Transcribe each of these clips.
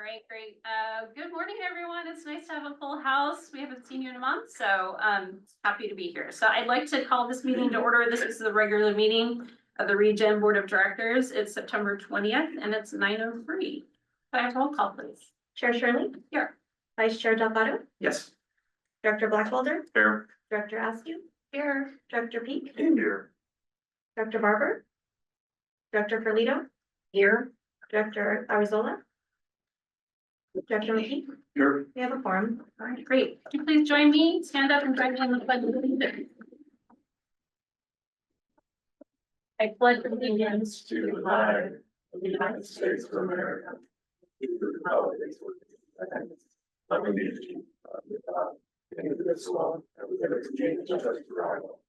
All right, great. Good morning, everyone. It's nice to have a full house. We haven't seen you in a month, so happy to be here. So I'd like to call this meeting to order. This is the regular meeting of the ReGen Board of Directors. It's September 20th and it's 9:03. Can I have a roll call, please? Chair Shirley? Here. Vice Chair Delgado? Yes. Director Blackwelder? Here. Director Askew? Here. Director Peak? Here. Director Barber? Director Ferlito? Here. Director Arizola? Director McKee? Here. We have a forum. All right, great. Could you please join me? Stand up and join me in the pledge of allegiance. I pledge allegiance To the flag of the United States of America. To the republic for unity, indivisible, and with liberty and justice for all.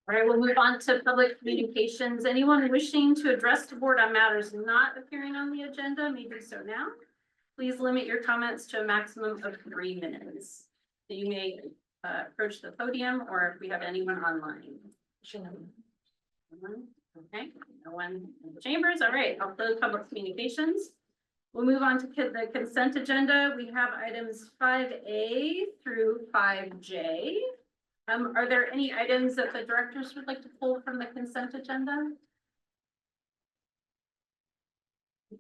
All right, we'll move on to public communications. Anyone wishing to address the board on matters not appearing on the agenda may do so now. Please limit your comments to a maximum of 3 minutes. So you may approach the podium, or if we have anyone online. Okay, no one in the chambers. All right, I'll close public communications. We'll move on to the consent agenda. We have items 5A through 5J. Are there any items that the directors would like to pull from the consent agenda?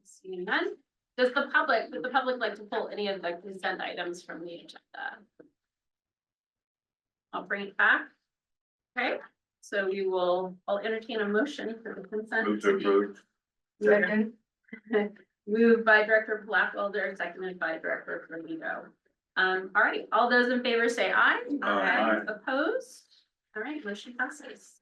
Seeing none. Would the public like to pull any of the consent items from the agenda? I'll bring it back. Okay, so I'll entertain a motion for the consent. Move to approve. Second. Moved by Director Blackwelder, seconded by Director Ferlito. All right, all those in favor say aye. Aye. Opposed? All right, motion passes.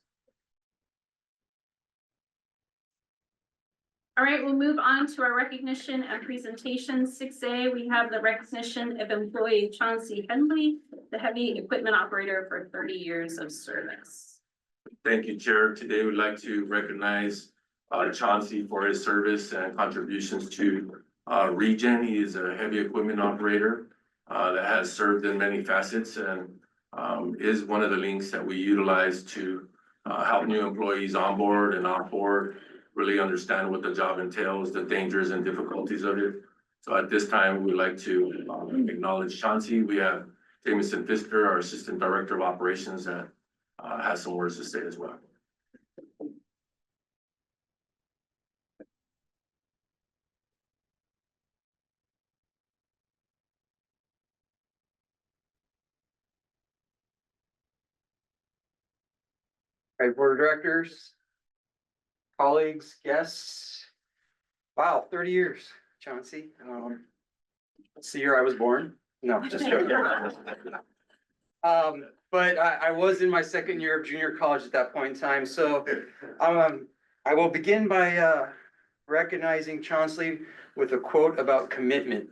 All right, we'll move on to our recognition and presentation. 6A, we have the recognition of employee Chauncey Henley, the heavy equipment operator for 30 years of service. Thank you, Chair. Today we'd like to recognize Chauncey for his service and contributions to ReGen. He is a heavy equipment operator that has served in many facets and is one of the links that we utilize to help new employees onboard and offboard, really understand what the job entails, the dangers and difficulties of it. So at this time, we'd like to acknowledge Chauncey. We have Jamison Fisker, our Assistant Director of Operations, that has some words to say as well. All right, board of directors, colleagues, guests. Wow, 30 years, Chauncey. That's the year I was born. No, just joking. But I was in my second year of junior college at that point in time. So I will begin by recognizing Chauncey with a quote about commitment.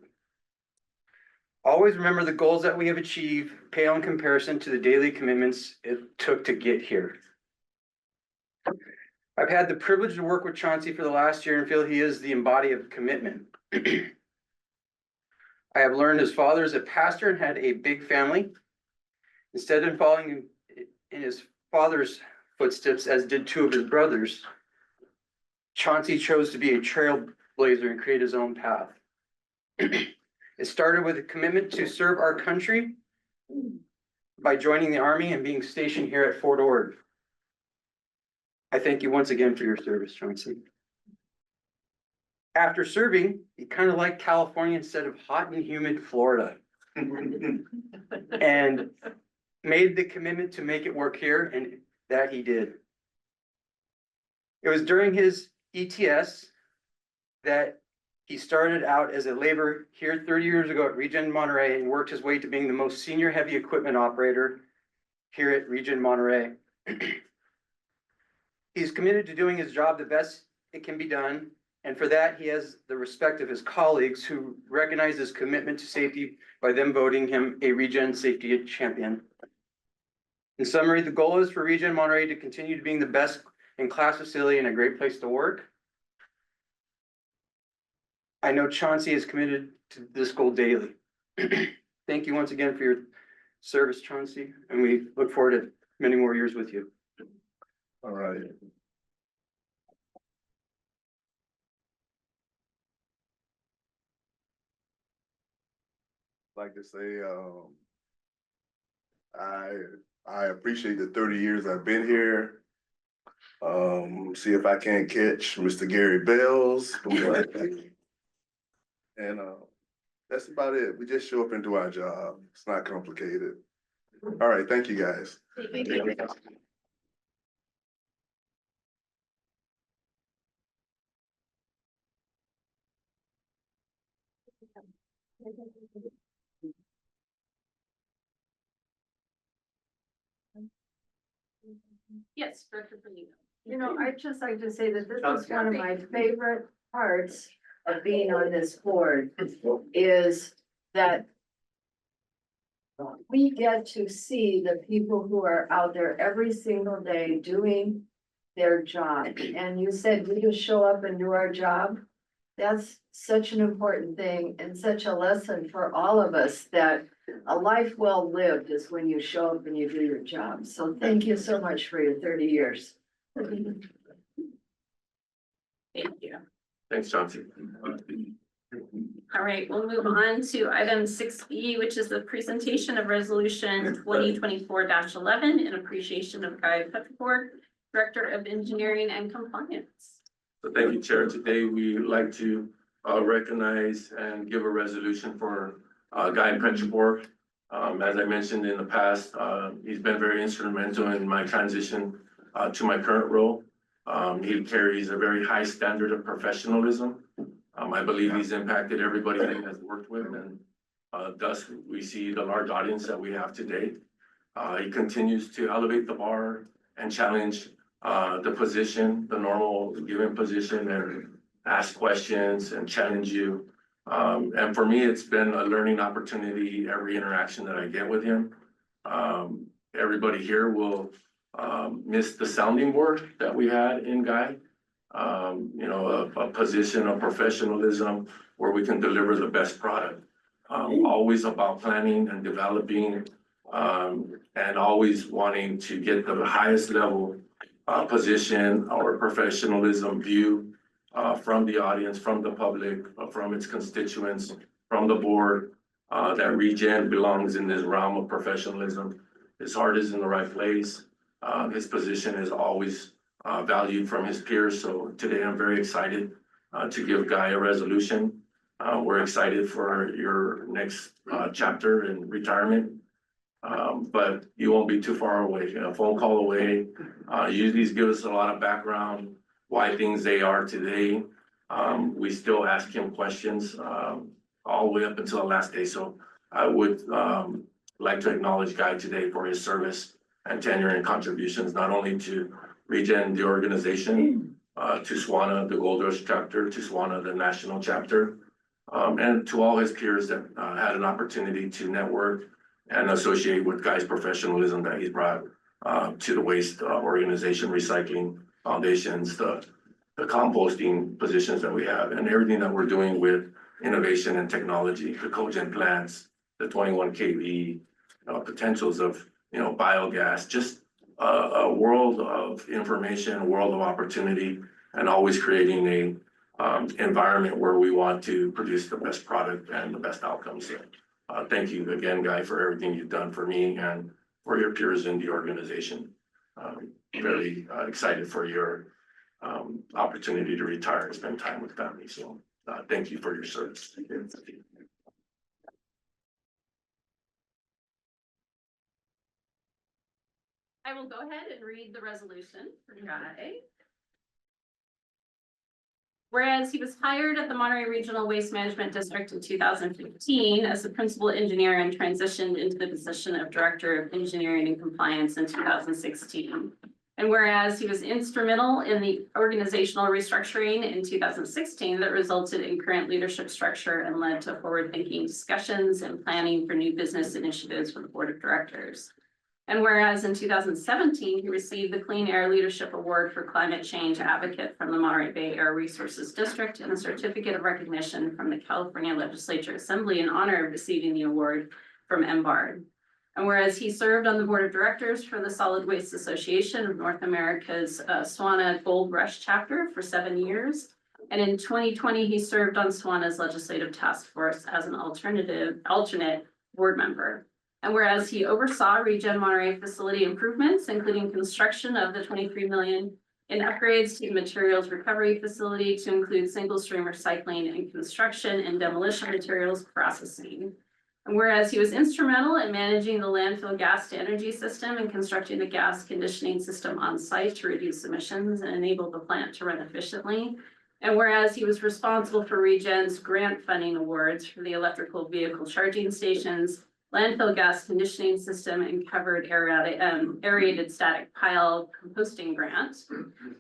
Always remember the goals that we have achieved pale in comparison to the daily commitments it took to get here. I've had the privilege to work with Chauncey for the last year and feel he is the embodiment of commitment. I have learned his father is a pastor and had a big family. Instead of following in his father's footsteps, as did two of his brothers, Chauncey chose to be a trailblazer and create his own path. It started with a commitment to serve our country by joining the Army and being stationed here at Fort Ord. I thank you once again for your service, Chauncey. After serving, he kind of liked California instead of hot and humid Florida. And made the commitment to make it work here, and that he did. It was during his ETS that he started out as a laborer here 30 years ago at ReGen Monterey and worked his way to being the most senior heavy equipment operator here at ReGen Monterey. He's committed to doing his job the best it can be done, and for that he has the respect of his colleagues who recognize his commitment to safety by them voting him a ReGen Safety Champion. In summary, the goal is for ReGen Monterey to continue to being the best in class facility and a great place to work. I know Chauncey is committed to this goal daily. Thank you once again for your service, Chauncey, and we look forward to many more years with you. All right. like to say, I appreciate the 30 years I've been here. See if I can't catch Mr. Gary Bells. And, that's about it. We just show up and do our job. It's not complicated. All right, thank you, guys. Thank you. Yes, Director Fernando. You know, I'd just like to say that this is one of my favorite parts of being on this board, is that we get to see the people who are out there every single day doing their job. And you said we just show up and do our job. That's such an important thing and such a lesson for all of us, that a life well lived is when you show up and you do your job. So thank you so much for your 30 years. Thank you. Thanks, Chauncey. All right, we'll move on to item 6B, which is the presentation of resolution 2024-11 in appreciation of Guy Pettiford, Director of Engineering and Compliance. So thank you, Chair. Today, we like to recognize and give a resolution for Guy Pettiford. As I mentioned in the past, he's been very instrumental in my transition to my current role. He carries a very high standard of professionalism. I believe he's impacted everybody that he has worked with, and thus we see the large audience that we have today. He continues to elevate the bar and challenge the position, the normal given position, and ask questions and challenge you. And for me, it's been a learning opportunity every interaction that I get with him. Everybody here will miss the sounding board that we had in Guy. You know, a position of professionalism where we can deliver the best product. Always about planning and developing, and always wanting to get the highest level position or professionalism view from the audience, from the public, from its constituents, from the board, that ReGen belongs in this realm of professionalism. His heart is in the right place. His position is always valued from his peers. So today I'm very excited to give Guy a resolution. We're excited for your next chapter in retirement. But you won't be too far away, a phone call away. Usually give us a lot of background, why things they are today. We still ask him questions all the way up until the last day. So I would like to acknowledge Guy today for his service and tenure and contributions, not only to ReGen, the organization, to SWANA, the Gold Rush chapter, to SWANA, the national chapter, and to all his peers that had an opportunity to network and associate with Guy's professionalism that he's brought to the waste organization, recycling foundations, the composting positions that we have, and everything that we're doing with innovation and technology, the cogen plants, the 21 kV, potentials of, biogas, just a world of information, a world of opportunity, and always creating a environment where we want to produce the best product and the best outcomes. Thank you again, Guy, for everything you've done for me and for your peers in the organization. Very excited for your opportunity to retire and spend time with family. So thank you for your service. I will go ahead and read the resolution for Guy. Whereas he was hired at the Monterey Regional Waste Management District in 2015 as the principal engineer and transitioned into the position of Director of Engineering and Compliance in 2016. And whereas he was instrumental in the organizational restructuring in 2016 that resulted in current leadership structure and led to forward-thinking discussions and planning for new business initiatives for the Board of Directors. And whereas in 2017, he received the Clean Air Leadership Award for Climate Change Advocate from the Monterey Bay Air Resources District and a certificate of recognition from the California Legislature Assembly in honor of receiving the award from MBARD. And whereas he served on the Board of Directors for the Solid Waste Association of North America's SWANA Gold Rush chapter for 7 years. And in 2020, he served on SWANA's legislative task force as an alternate board member. And whereas he oversaw ReGen Monterey facility improvements, including construction of the 23 million in upgrades to the materials recovery facility to include single stream recycling and construction and demolition materials processing. And whereas he was instrumental in managing the landfill gas to energy system and constructing the gas conditioning system on site to reduce emissions and enable the plant to run efficiently. And whereas he was responsible for ReGen's grant funding awards for the electrical vehicle charging stations, landfill gas conditioning system, and covered aerated static pile composting grant.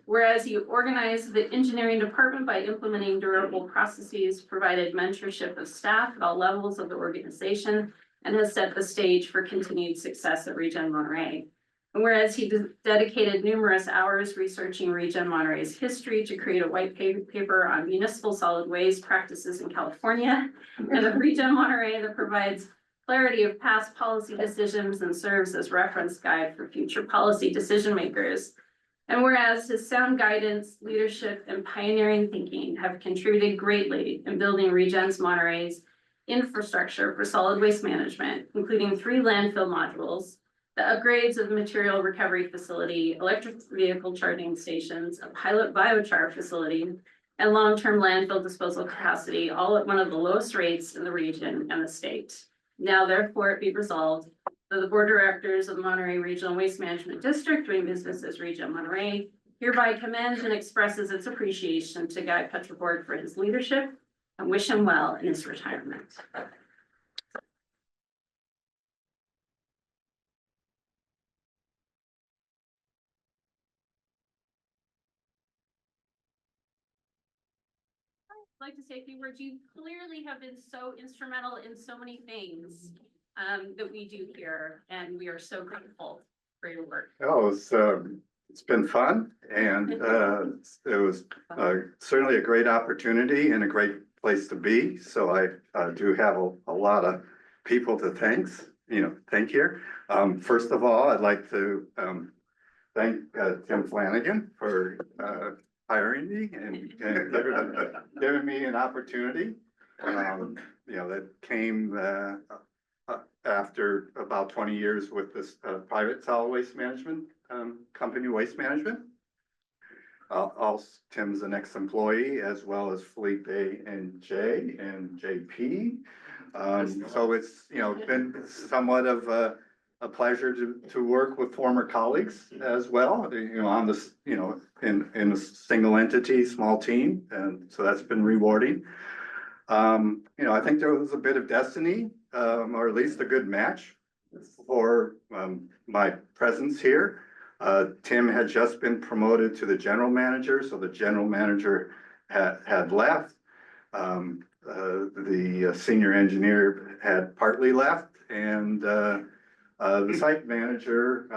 Whereas he organized the engineering department by implementing durable processes, provided mentorship of staff at all levels of the organization, and has set the stage for continued success at ReGen Monterey. And whereas he dedicated numerous hours researching ReGen Monterey's history to create a white paper on municipal solid waste practices in California, and of ReGen Monterey that provides clarity of past policy decisions and serves as reference guide for future policy decision makers. And whereas his sound guidance, leadership, and pioneering thinking have contributed greatly in building ReGen Monterey's infrastructure for solid waste management, including 3 landfill modules, the upgrades of the material recovery facility, electric vehicle charging stations, a pilot biochar facility, and long-term landfill disposal capacity, all at one of the lowest rates in the region and the state. Now therefore it be resolved that the Board of Directors of Monterey Regional Waste Management District doing business as ReGen Monterey hereby commends and expresses its appreciation to Guy Petriford for his leadership and wish him well in his retirement. I'd like to say a few words. You clearly have been so instrumental in so many things that we do here, and we are so grateful for your work. Oh, it's been fun, and it was certainly a great opportunity and a great place to be. So I do have a lot of people to thank here. First of all, I'd like to thank Tim Flanagan for hiring me and giving me an opportunity. That came after about 20 years with this private solid waste management company, Waste Management. Also, Tim's an ex-employee, as well as Felipe and Jay and JP. So it's been somewhat of a pleasure to work with former colleagues as well. On this in a single entity, small team, and so that's been rewarding. I think there was a bit of destiny, or at least a good match for my presence here. Tim had just been promoted to the general manager, so the general manager had left. The senior engineer had partly left, and the site manager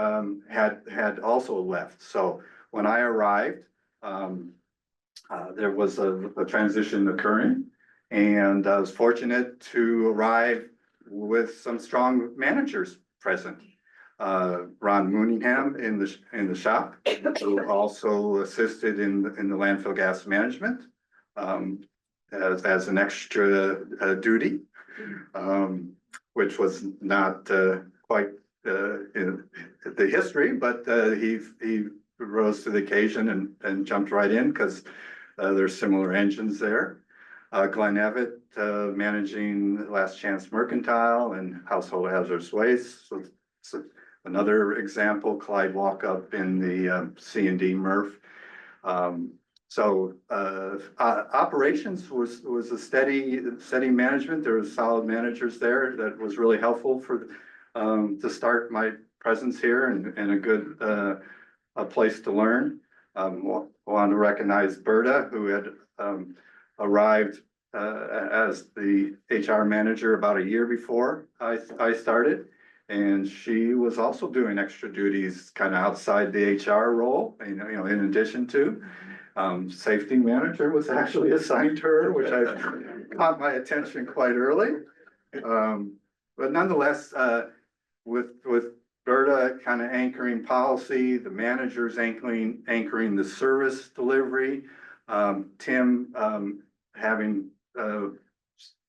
had also left. So when I arrived, there was a transition occurring. And I was fortunate to arrive with some strong managers present. Ron Mooningham in the shop, who also assisted in the landfill gas management as an extra duty, which was not quite in the history, but he rose to the occasion and jumped right in because there's similar engines there. Glenn Evett, managing Last Chance Mercantile and Household Hazardous Waste. So another example, Clyde Walkup in the C&D MRF. Operations was a steady management. There was solid managers there that was really helpful for to start my presence here and a good a place to learn. Want to recognize Berta, who had arrived as the HR manager about a year before I started. And she was also doing extra duties kind of outside the HR role, in addition to. Safety manager was actually assigned to her, which I caught my attention quite early. But nonetheless, with Berta kind of anchoring policy, the managers anchoring the service delivery, Tim, having,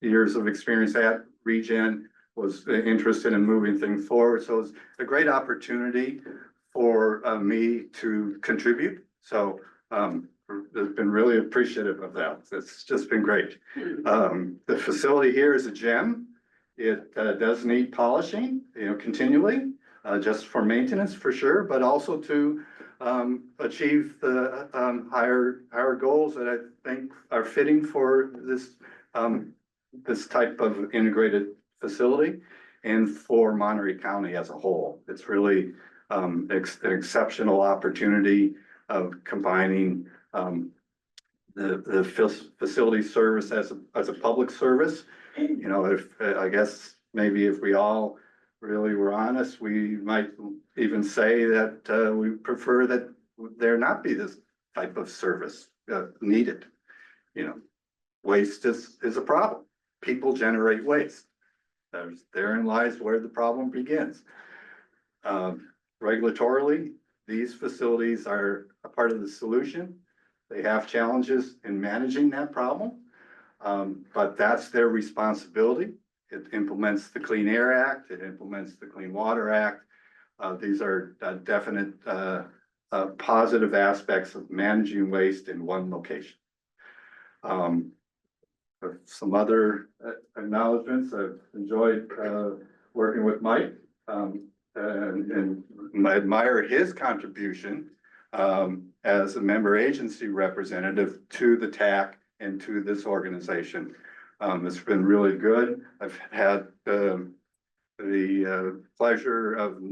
years of experience at ReGen, was interested in moving things forward. So it's a great opportunity for me to contribute. So I've been really appreciative of that. It's just been great. The facility here is a gem. It does need polishing, continually, just for maintenance for sure, but also to achieve the higher goals that I think are fitting for this type of integrated facility and for Monterey County as a whole. It's really an exceptional opportunity of combining the facility service as a public service. If I guess maybe if we all really were honest, we might even say that we prefer that there not be this type of service needed. Waste is a problem. People generate waste. Therein lies where the problem begins. Regulatorily, these facilities are a part of the solution. They have challenges in managing that problem, but that's their responsibility. It implements the Clean Air Act. It implements the Clean Water Act. These are definite positive aspects of managing waste in one location. Some other acknowledgements. I've enjoyed working with Mike and I admire his contribution as a member agency representative to the TAC and to this organization. It's been really good. I've had the pleasure of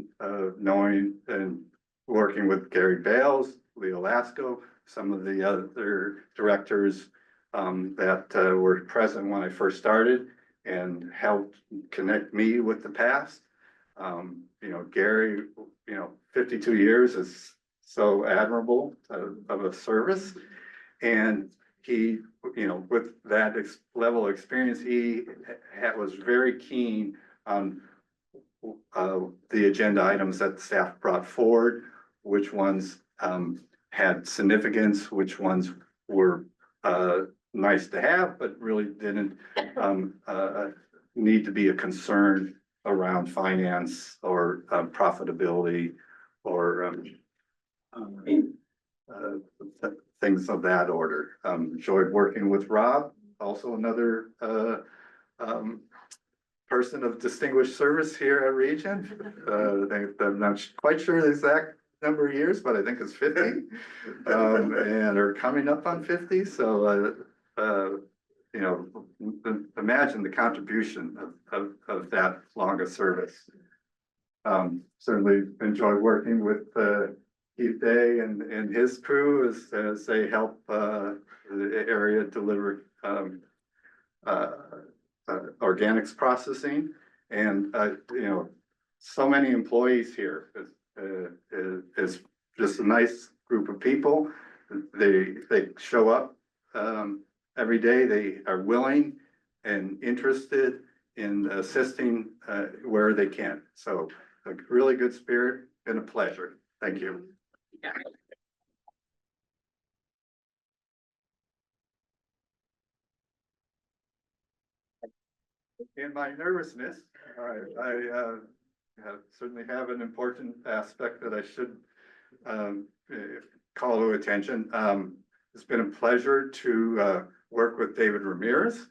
knowing and working with Gary Bales, Leo Lasco, some of the other directors that were present when I first started and helped connect me with the past. Gary, 52 years is so admirable of a service. And he, with that level of experience, he was very keen on the agenda items that the staff brought forward, which ones had significance, which ones were nice to have, but really didn't need to be a concern around finance or profitability or things of that order. Enjoyed working with Rob, also another person of distinguished service here at ReGen. I'm not quite sure the exact number of years, but I think it's 50, and are coming up on 50. So, imagine the contribution of that long of service. Certainly enjoy working with Keith Day and his crew as they help the area deliver organics processing. And so many employees here. Is just a nice group of people. They show up every day. They are willing and interested in assisting where they can. So a really good spirit and a pleasure. Thank you. Yeah. In my nervousness, I certainly have an important aspect that I should call to attention. It's been a pleasure to work with David Ramirez.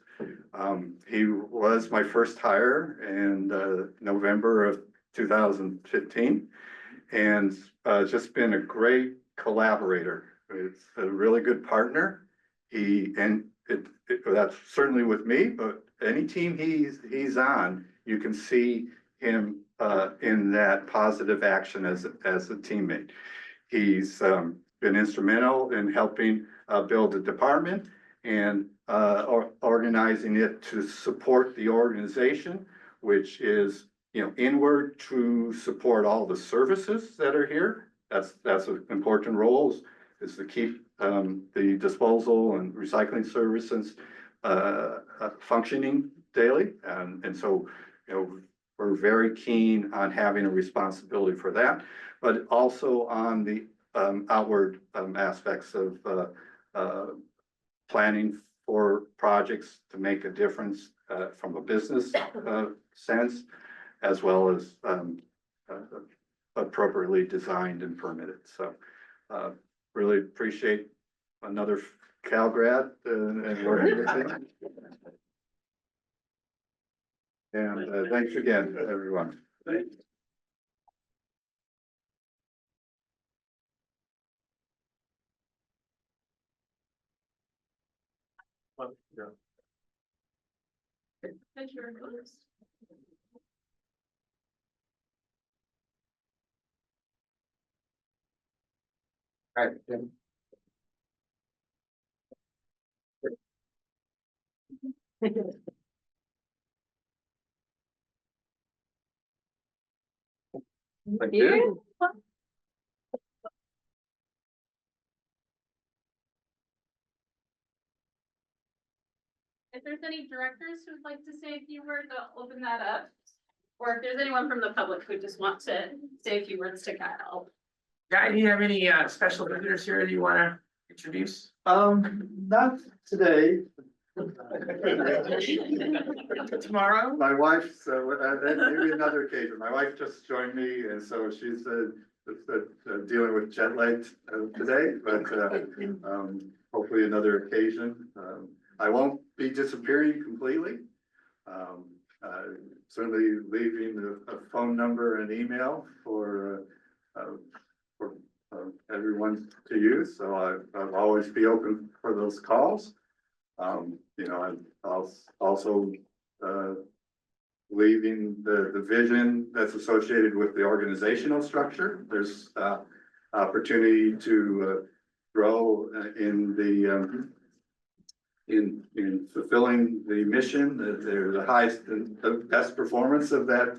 He was my first hire in November of 2015, and just been a great collaborator. It's a really good partner. That's certainly with me, but any team he's on, you can see him in that positive action as a teammate. He's been instrumental in helping build the department and organizing it to support the organization, which is inward to support all the services that are here. That's an important role, is to keep the disposal and recycling services functioning daily. And so, we're very keen on having a responsibility for that, but also on the outward aspects of planning for projects to make a difference from a business sense, as well as appropriately designed and permitted. So really appreciate another Cal grad and learning with him. And thanks again, everyone. Thank you very much. Thank you. If there's any directors who would like to say a few words, I'll open that up. Or if there's anyone from the public who just want to say a few words to Kyle. Guy, do you have any special visitors here that you wanna introduce? Not today. Tomorrow? My wife, so maybe another occasion. My wife just joined me, and so she's dealing with jet lag today, but hopefully another occasion. I won't be disappearing completely. Certainly leaving a phone number and email for everyone to use, so I'll always be open for those calls. You know, I'll also leaving the vision that's associated with the organizational structure. There's opportunity to grow in the in fulfilling the mission, that they're the highest and the best performance of that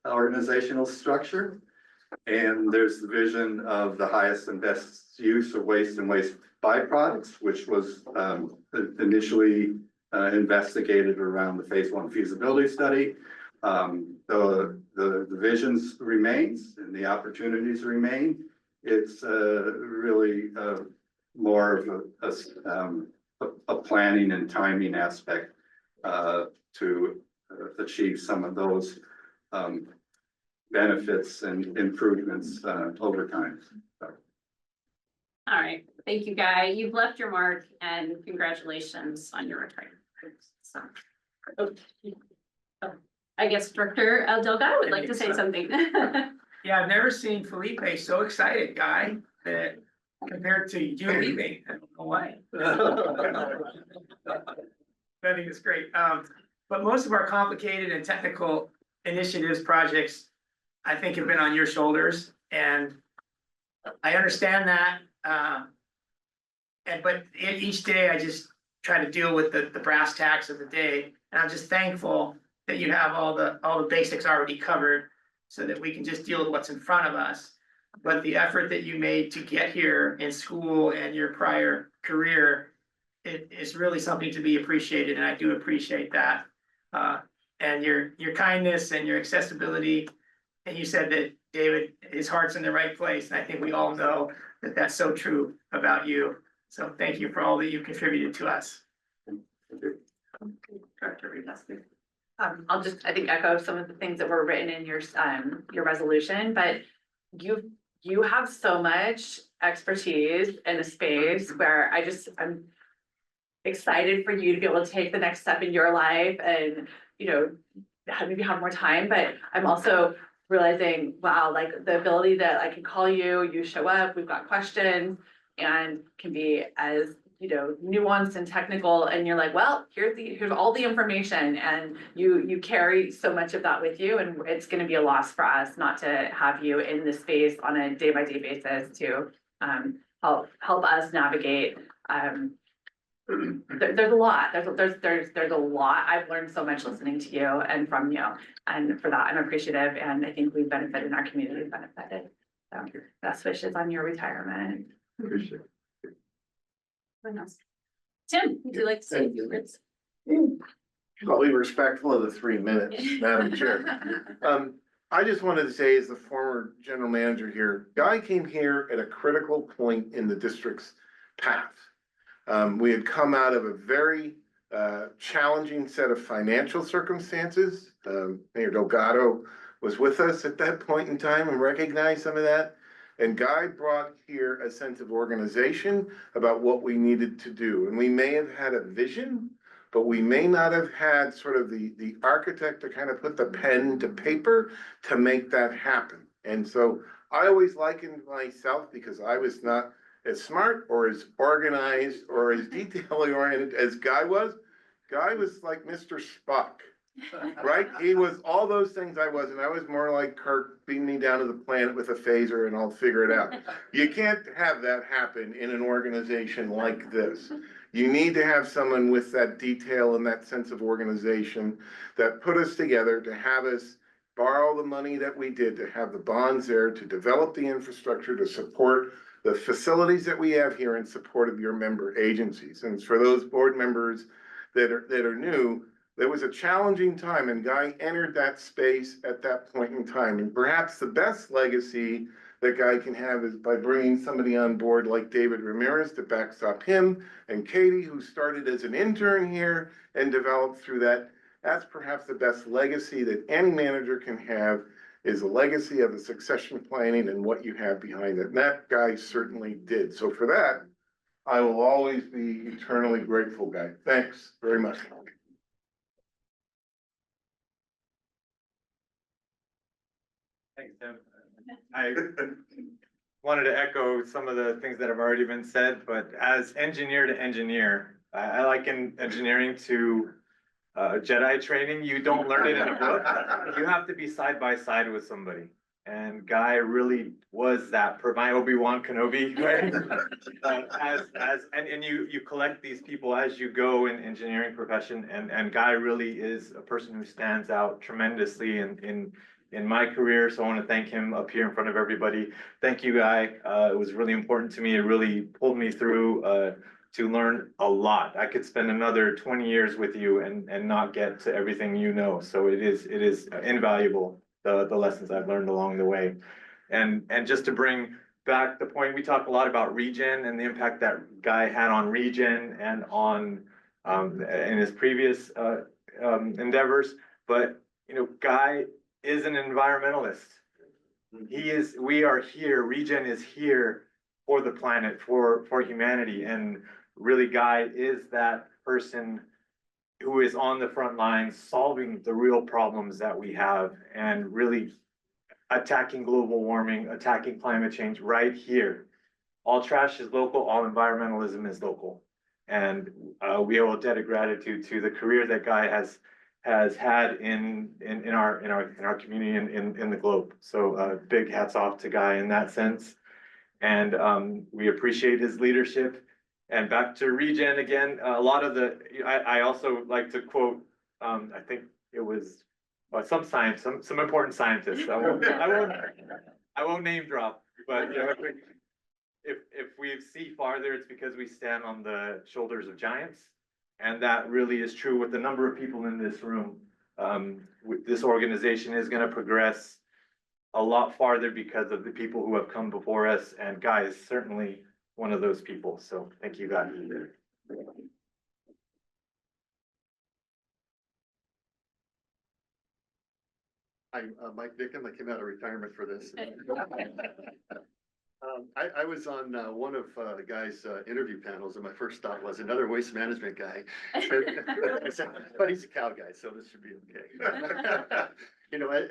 organizational structure. And there's the vision of the highest and best use of waste and waste byproducts, which was initially investigated around the phase 1 feasibility study. The visions remains and the opportunities remain. It's really more of a planning and timing aspect to achieve some of those benefits and improvements over time. So. All right, thank you, Guy. You've left your mark and congratulations on your retirement. So, oh, I guess Director Delgado would like to say something. Yeah, I've never seen Felipe so excited, Guy, that compared to you leaving. I don't know why. I think it's great. But most of our complicated and technical initiatives, projects, I think have been on your shoulders, and I understand that. But each day I just try to deal with the brass tacks of the day, and I'm just thankful that you have all the basics already covered, so that we can just deal with what's in front of us. But the effort that you made to get here in school and your prior career, it is really something to be appreciated, and I do appreciate that. And your kindness and your accessibility. And you said that David, his heart's in the right place, and I think we all know that that's so true about you. So thank you for all that you contributed to us. Director Reed. I'll just, I think, echo some of the things that were written in your resolution, but you have so much expertise in a space where I'm excited for you to be able to take the next step in your life and, you know, maybe have more time, but I'm also realizing, wow, like the ability that I can call you, you show up, we've got questions, and can be as, you know, nuanced and technical, and you're like, well, here's all the information, and you carry so much of that with you, and it's going to be a loss for us not to have you in this space on a day-by-day basis to help us navigate. There's a lot. There's a lot. I've learned so much listening to you and from you, and for that I'm appreciative. And I think we've benefited, and our community has benefited. So best wishes on your retirement. Appreciate it. Tim, would you like to say a few words? I'll be respectful of the 3 minutes, Madam Chair. I just wanted to say, as the former general manager here, Guy came here at a critical point in the district's path. We had come out of a very challenging set of financial circumstances. Mayor Delgado was with us at that point in time and recognized some of that. And Guy brought here a sense of organization about what we needed to do. And we may have had a vision, but we may not have had sort of the architect to kind of put the pen to paper to make that happen. And so I always likened myself, because I was not as smart or as organized or as detail oriented as Guy was. Guy was like Mr. Spock, right? He was all those things I wasn't. I was more like Kirk, beam me down to the planet with a phaser and I'll figure it out. You can't have that happen in an organization like this. You need to have someone with that detail and that sense of organization that put us together, to have us borrow the money that we did, to have the bonds there, to develop the infrastructure, to support the facilities that we have here in support of your member agencies. And for those board members that are new, there was a challenging time, and Guy entered that space at that point in time. And perhaps the best legacy that Guy can have is by bringing somebody on board like David Ramirez to backstop him, and Katie, who started as an intern here and developed through that. That's perhaps the best legacy that any manager can have, is a legacy of the succession planning and what you have behind it. And that Guy certainly did. So for that, I will always be eternally grateful, Guy. Thanks very much. Thanks, Tim. I wanted to echo some of the things that have already been said, but as engineer to engineer, I liken engineering to Jedi training. You don't learn it in a book. You have to be side by side with somebody. And Guy really was that, for my Obi-Wan Kenobi, right? And you collect these people as you go in engineering profession, and Guy really is a person who stands out tremendously in my career. So I want to thank him up here in front of everybody. Thank you, Guy. It was really important to me. It really pulled me through to learn a lot. I could spend another 20 years with you and not get to everything you know. So it is invaluable, the lessons I've learned along the way. And just to bring back the point, we talk a lot about ReGen and the impact that Guy had on ReGen and on in his previous endeavors. But Guy is an environmentalist. We are here, ReGen is here for the planet, for humanity. And really, Guy is that person who is on the front lines, solving the real problems that we have, and really attacking global warming, attacking climate change right here. All trash is local, all environmentalism is local. And we owe a debt of gratitude to the career that Guy has had in our community and in the globe. So big hats off to Guy in that sense. And we appreciate his leadership. And back to ReGen again, a lot of I also like to quote, I think it was some important scientists. I won't name drop, but if we see farther, it's because we stand on the shoulders of giants. And that really is true with the number of people in this room. This organization is going to progress a lot farther because of the people who have come before us, and Guy is certainly one of those people. So thank you, Guy. I'm Mike Dickham. I came out of retirement for this. I was on one of the guy's interview panels, and my first thought was another waste management guy. But he's a cow guy, so this should be okay.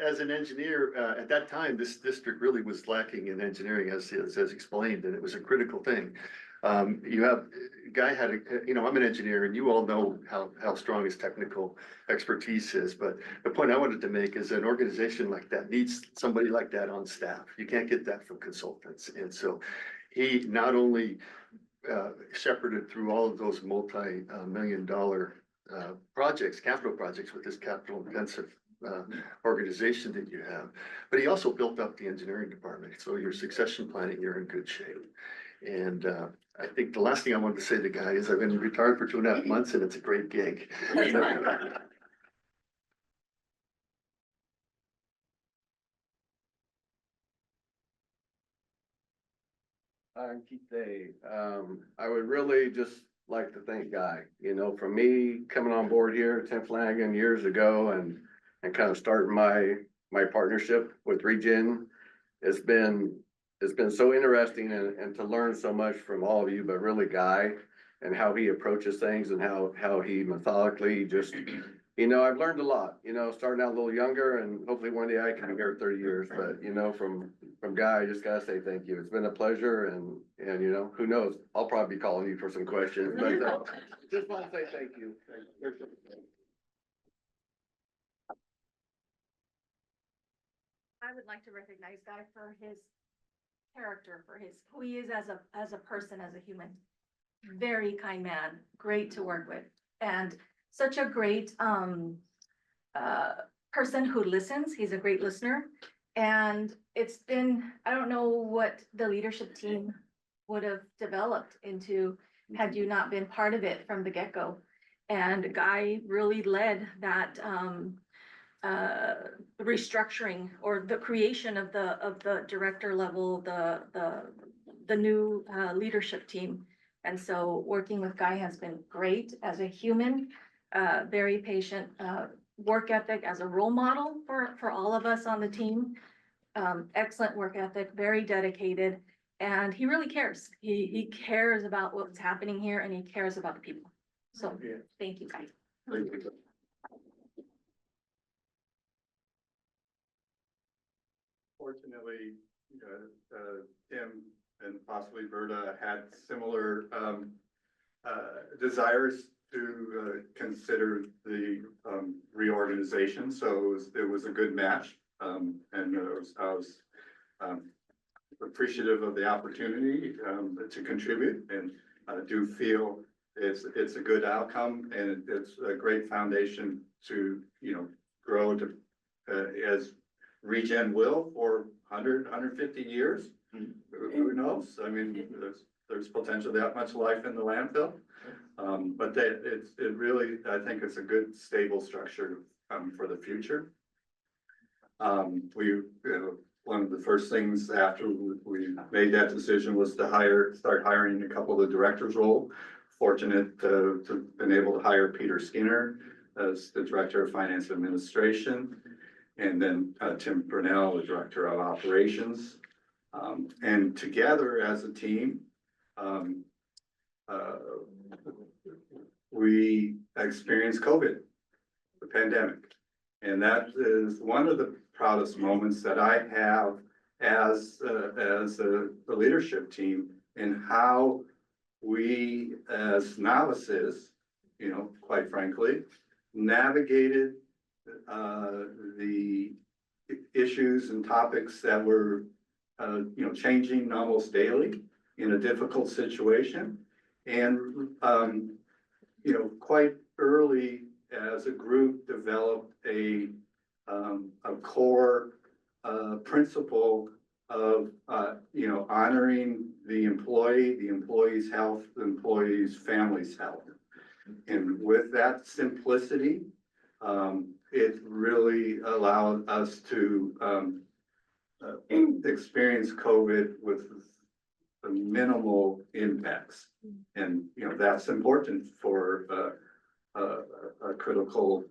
As an engineer, at that time, this district really was lacking in engineering, as explained, and it was a critical thing. Guy had I'm an engineer, and you all know how strong his technical expertise is. But the point I wanted to make is an organization like that needs somebody like that on staff. You can't get that from consultants. And so he not only shepherded through all of those multi-million-dollar projects, capital projects with this capital intensive organization that you have, but he also built up the engineering department. So your succession planning, you're in good shape. And I think the last thing I wanted to say to Guy is I've been retired for 2.5 months, and it's a great gig. I'm Keith Day. I would really just like to thank Guy, for me coming on board here, Tim Flanagan years ago and kind of starting my partnership with ReGen. It's been so interesting and to learn so much from all of you, but really Guy and how he approaches things and how he methodically just, I've learned a lot, starting out a little younger and hopefully one day I can be here 30 years, but from Guy, I just gotta say thank you. It's been a pleasure and who knows, I'll probably be calling you for some questions, but just want to say thank you. I would like to recognize Guy for his character, for who he is as a person, as a human. Very kind man, great to work with, and such a great person who listens. He's a great listener. And it's been, I don't know what the leadership team would have developed into had you not been part of it from the get-go. And Guy really led that restructuring or the creation of the director level, the new leadership team. And so working with Guy has been great as a human, very patient, work ethic as a role model for all of us on the team. Excellent work ethic, very dedicated, and he really cares. He cares about what's happening here and he cares about the people. So thank you, Guy. Thank you. Fortunately, Tim and possibly Berta had similar desires to consider the reorganization, so it was a good match. And I was appreciative of the opportunity to contribute, and I do feel it's a good outcome and it's a great foundation to grow to as ReGen will for 150 years. Who knows? I mean, there's potential that much life in the landfill. But it really, I think it's a good stable structure for the future. One of the first things after we made that decision was to start hiring a couple of the directors role. Fortunate to been able to hire Peter Skinner as the Director of Finance Administration. And then Tim Brunell, the Director of Operations. And together as a team, we experienced COVID, the pandemic. And that is one of the proudest moments that I have as the leadership team, in how we as novices, quite frankly, navigated the issues and topics that were, changing almost daily in a difficult situation. And, quite early as a group developed a core principle of, honoring the employee's health, the employee's family's health. And with that simplicity, it really allowed us to experience COVID with minimal impacts. And, that's important for a critical,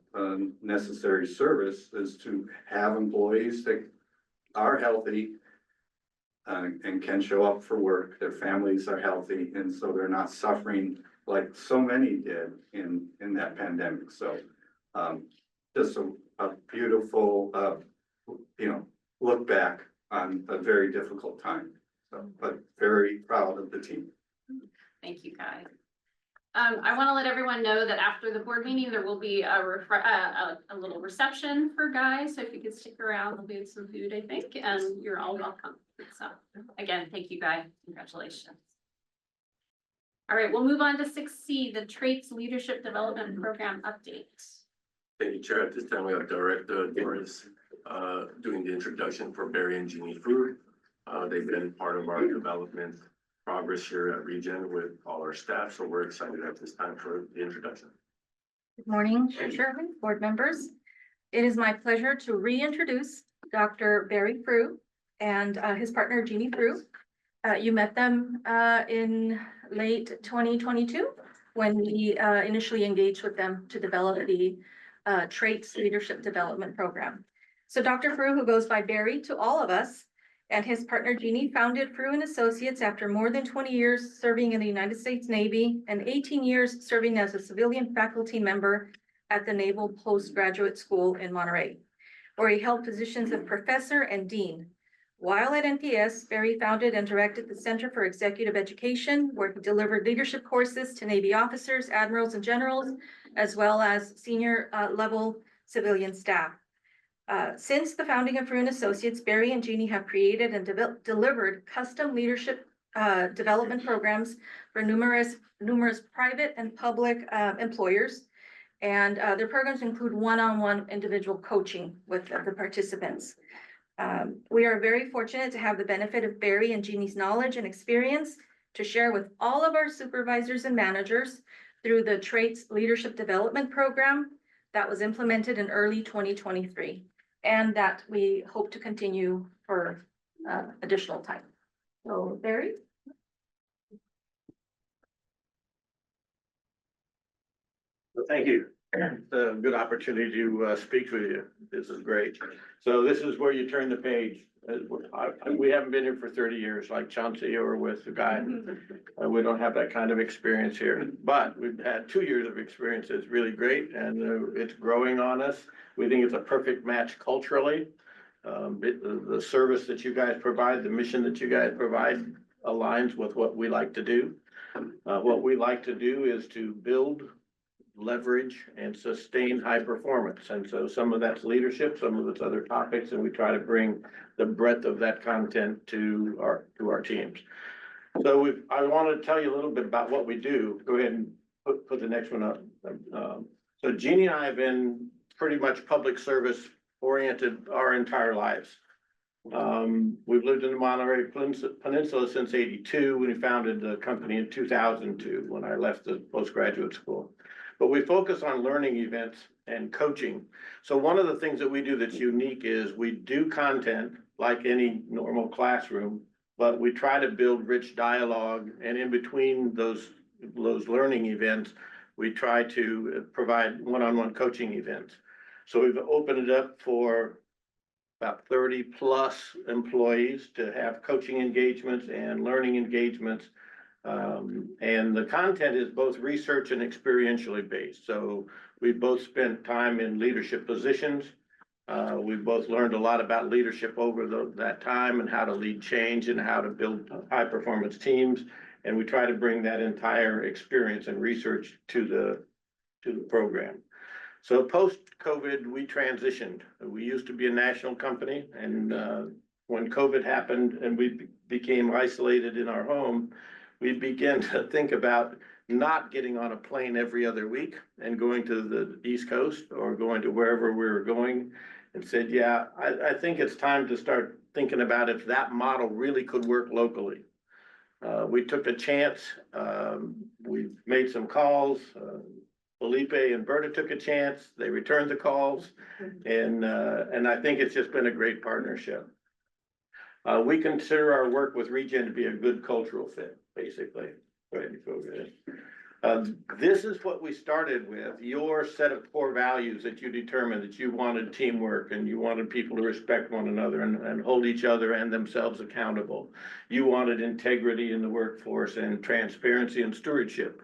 necessary service, is to have employees that are healthy and can show up for work, their families are healthy, and so they're not suffering like so many did in that pandemic. So just a beautiful, look back on a very difficult time. So, but very proud of the team. Thank you, Guy. I want to let everyone know that after the board meeting, there will be a little reception for Guy. So if you could stick around, there'll be some food, I think, and you're all welcome. So again, thank you, Guy. Congratulations. All right, we'll move on to 6C, the Traits Leadership Development Program update. Thank you, Chair. At this time, we have Director Doris doing the introduction for Barry and Jeannie Fu. They've been part of our development progress here at ReGen with all our staff, so we're excited at this time for the introduction. Good morning, Chairman, board members. It is my pleasure to reintroduce Dr. Barry Frew and his partner Jeannie Frew. You met them in late 2022 when we initially engaged with them to develop the traits leadership development program. So Dr. Frew, who goes by Barry to all of us, and his partner Jeannie founded Frew and Associates after more than 20 years serving in the United States Navy and 18 years serving as a civilian faculty member at the Naval Postgraduate School in Monterey, where he held positions of professor and dean. While at NPS, Barry founded and directed the Center for Executive Education, where he delivered leadership courses to Navy officers, admirals, and generals, as well as senior level civilian staff. Since the founding of Frew and Associates, Barry and Jeannie have created and delivered custom leadership development programs for numerous private and public employers. And their programs include one-on-one individual coaching with the participants. We are very fortunate to have the benefit of Barry and Jeannie's knowledge and experience to share with all of our supervisors and managers through the Traits Leadership Development Program that was implemented in early 2023, and that we hope to continue for additional time. So, Barry? Well, thank you. It's a good opportunity to speak with you. This is great. So this is where you turn the page. We haven't been here for 30 years like Chauncey or with the guy. We don't have that kind of experience here, but we've had 2 years of experience. It's really great, and it's growing on us. We think it's a perfect match culturally. The service that you guys provide, the mission that you guys provide aligns with what we like to do. What we like to do is to build, leverage, and sustain high performance. And so some of that's leadership, some of it's other topics, and we try to bring the breadth of that content to our teams. So I want to tell you a little bit about what we do. Go ahead and put the next one up. So Jeannie and I have been pretty much public service oriented our entire lives. We've lived in the Monterey Peninsula since '82 when we founded the company in 2002 when I left the postgraduate school. But we focus on learning events and coaching. So one of the things that we do that's unique is we do content like any normal classroom, but we try to build rich dialogue, and in between those learning events, we try to provide one-on-one coaching events. So we've opened it up for about 30 plus employees to have coaching engagements and learning engagements. And the content is both research and experientially based. So we both spent time in leadership positions. We've both learned a lot about leadership over that time and how to lead change and how to build high performance teams. And we try to bring that entire experience and research to the program. So post-COVID, we transitioned. We used to be a national company, and when COVID happened and we became isolated in our home, we began to think about not getting on a plane every other week and going to the East Coast or going to wherever we were going, and said, yeah, I think it's time to start thinking about if that model really could work locally. We took a chance. We made some calls. Felipe and Berta took a chance. They returned the calls, and I think it's just been a great partnership. We consider our work with ReGen to be a good cultural fit, basically. Go ahead and go ahead. This is what we started with, your set of core values that you determined that you wanted teamwork and you wanted people to respect one another and hold each other and themselves accountable. You wanted integrity in the workforce and transparency and stewardship.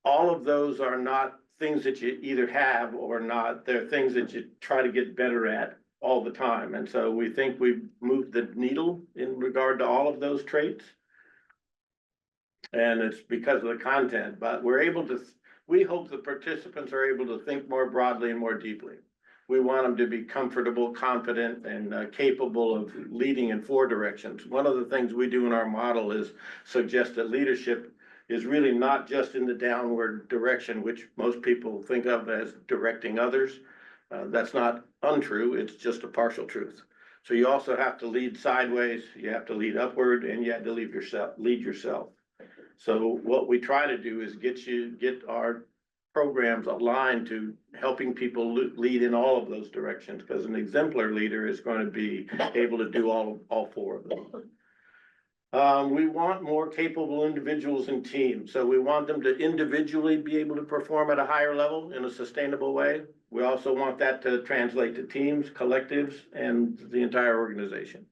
All of those are not things that you either have or not. They're things that you try to get better at all the time. And so we think we've moved the needle in regard to all of those traits. And it's because of the content, but we hope the participants are able to think more broadly and more deeply. We want them to be comfortable, confident, and capable of leading in 4 directions. One of the things we do in our model is suggest that leadership is really not just in the downward direction, which most people think of as directing others. That's not untrue, it's just a partial truth. So you also have to lead sideways, you have to lead upward, and you have to lead yourself. So what we try to do is get our programs aligned to helping people lead in all of those directions, because an exemplar leader is going to be able to do all 4 of them. We want more capable individuals and teams, so we want them to individually be able to perform at a higher level in a sustainable way. We also want that to translate to teams, collectives, and the entire organization.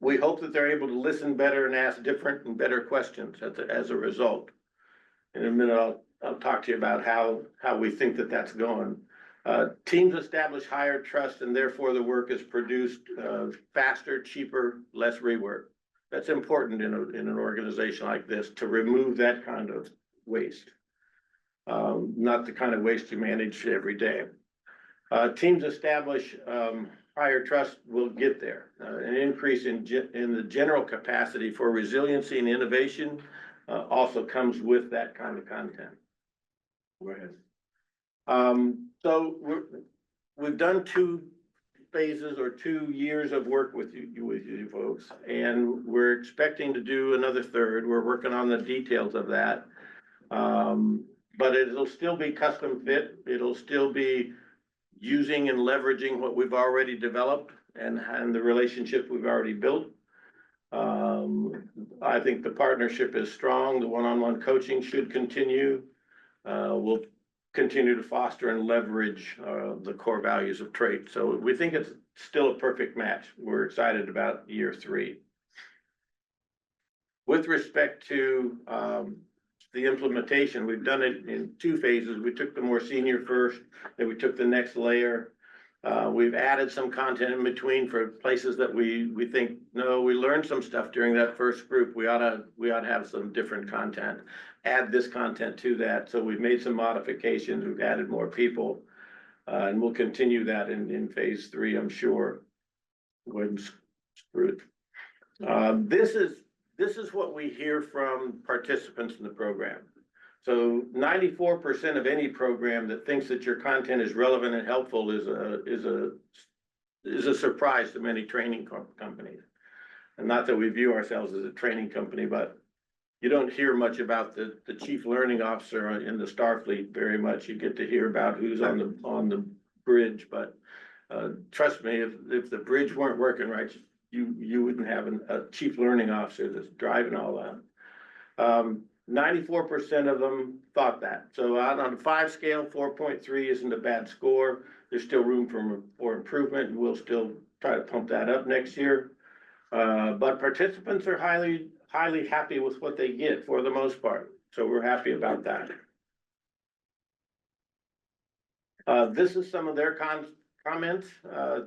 We hope that they're able to listen better and ask different and better questions as a result. In a minute, I'll talk to you about how we think that that's going. Teams establish higher trust and therefore the work is produced faster, cheaper, less rework. That's important in an organization like this to remove that kind of waste. Not the kind of waste you manage every day. Teams establish higher trust will get there. An increase in the general capacity for resiliency and innovation also comes with that kind of content. Go ahead. So we've done 2 phases or 2 years of work with you folks, and we're expecting to do another third. We're working on the details of that. But it'll still be custom fit. It'll still be using and leveraging what we've already developed and the relationships we've already built. I think the partnership is strong. The one-on-one coaching should continue. We'll continue to foster and leverage the core values of trait. So we think it's still a perfect match. We're excited about year 3. With respect to the implementation, we've done it in 2 phases. We took the more senior first, then we took the next layer. We've added some content in between for places that we think, no, we learned some stuff during that first group. We ought to have some different content, add this content to that. So we've made some modifications. We've added more people, and we'll continue that in phase 3, I'm sure. Go ahead and screw it. This is what we hear from participants in the program. So 94% of any program that thinks that your content is relevant and helpful is a surprise to many training companies. And not that we view ourselves as a training company, but you don't hear much about the chief learning officer in the Starfleet very much. You get to hear about who's on the bridge, but trust me, if the bridge weren't working right, you wouldn't have a chief learning officer that's driving all that. 94% of them thought that. So out on a 5 scale, 4.3 isn't a bad score. There's still room for improvement, and we'll still try to pump that up next year. But participants are highly happy with what they get for the most part. So we're happy about that. This is some of their comments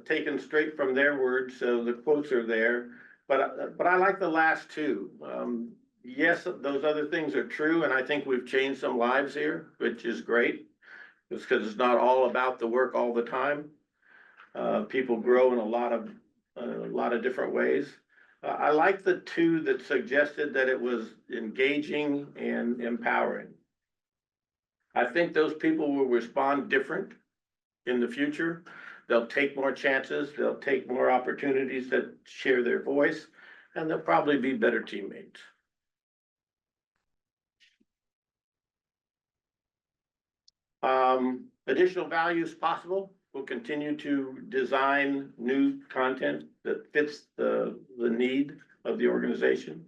taken straight from their words, so the quotes are there. But I like the last 2. Yes, those other things are true, and I think we've changed some lives here, which is great. It's because it's not all about the work all the time. People grow in a lot of different ways. I like the 2 that suggested that it was engaging and empowering. I think those people will respond different in the future. They'll take more chances. They'll take more opportunities to share their voice, and they'll probably be better teammates. Additional values possible. We'll continue to design new content that fits the need of the organization.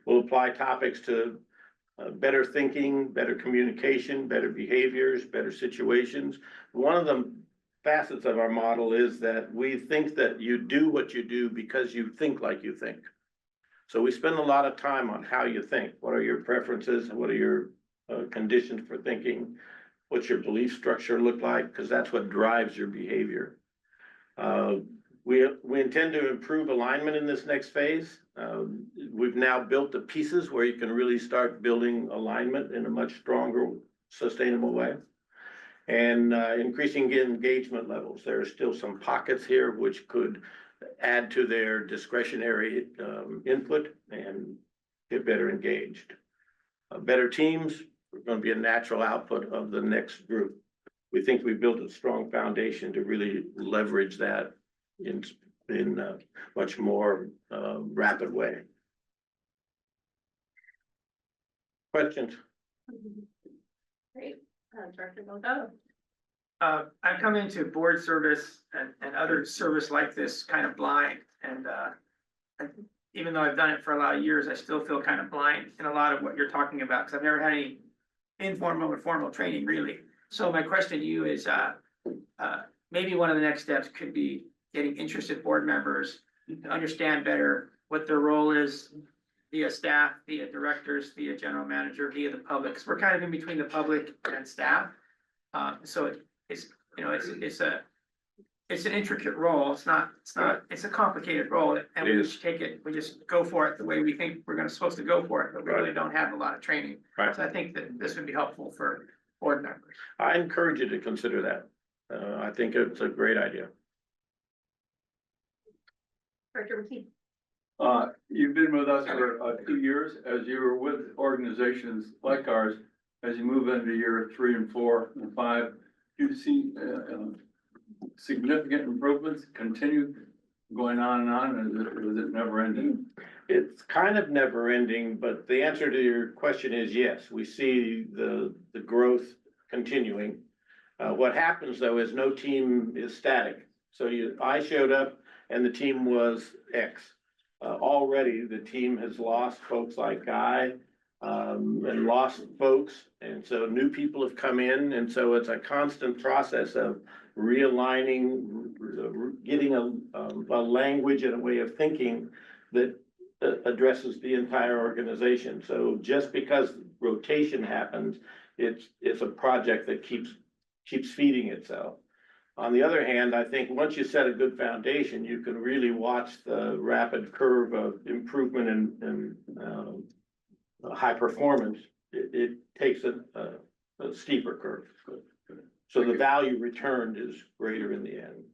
We'll apply topics to better thinking, better communication, better behaviors, better situations. One of the facets of our model is that we think that you do what you do because you think like you think. So we spend a lot of time on how you think. What are your preferences? What are your conditions for thinking? What's your belief structure look like? Because that's what drives your behavior. We intend to improve alignment in this next phase. We've now built the pieces where you can really start building alignment in a much stronger, sustainable way. And increasing engagement levels. There are still some pockets here which could add to their discretionary input and get better engaged. Better teams are going to be a natural output of the next group. We think we built a strong foundation to really leverage that in a much more rapid way. Questions? Great. Director Delgado. I've come into board service and other service like this kind of blind, and even though I've done it for a lot of years, I still feel kind of blind in a lot of what you're talking about, because I've never had any informal or formal training really. So my question to you is, maybe one of the next steps could be getting interested board members to understand better what their role is via staff, via directors, via general manager, via the public, because we're kind of in between the public and staff. So it's, you know, it's an intricate role. It's a complicated role, and we just we just go for it the way we think we're supposed to go for it, but we really don't have a lot of training. Right. So I think that this would be helpful for board members. I encourage you to consider that. I think it's a great idea. Director McKee. You've been with us for 2 years. As you were with organizations like ours, as you move into year 3 and 4 and 5, do you see significant improvements continue going on, and is it never ending? It's kind of never ending, but the answer to your question is yes, we see the growth continuing. What happens though is no team is static. So I showed up and the team was X. Already the team has lost folks like Guy, and lost folks. And so new people have come in. And so it's a constant process of realigning, getting a language and a way of thinking that addresses the entire organization. So just because rotation happens, it's a project that keeps feeding itself. On the other hand, I think once you set a good foundation, you can really watch the rapid curve of improvement and high performance. It takes a steeper curve. So the value returned is greater in the end.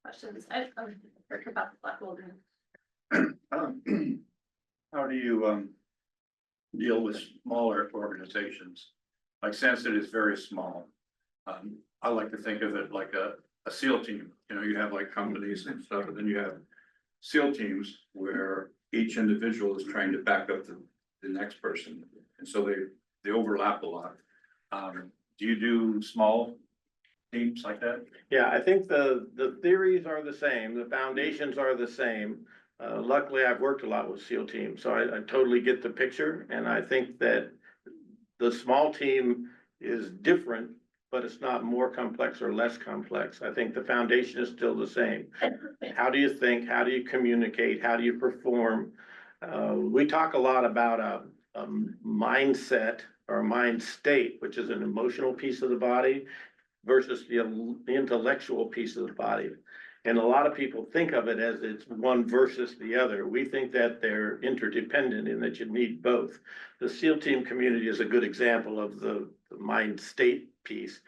Questions? I heard about the Black Wilderness. How do you deal with smaller organizations? Like Sanson is very small. I like to think of it like a SEAL team. You know, you have like companies and stuff, and then you have SEAL teams where each individual is trying to back up the next person. And so they overlap a lot. Do you do small teams like that? Yeah, I think the theories are the same, the foundations are the same. Luckily, I've worked a lot with SEAL teams, so I totally get the picture. And I think that the small team is different, but it's not more complex or less complex. I think the foundation is still the same. How do you think? How do you communicate? How do you perform? We talk a lot about a mindset or a mind state, which is an emotional piece of the body versus the intellectual piece of the body. And a lot of people think of it as it's one versus the other. We think that they're interdependent and that you need both. The SEAL team community is a good example of the mind state piece.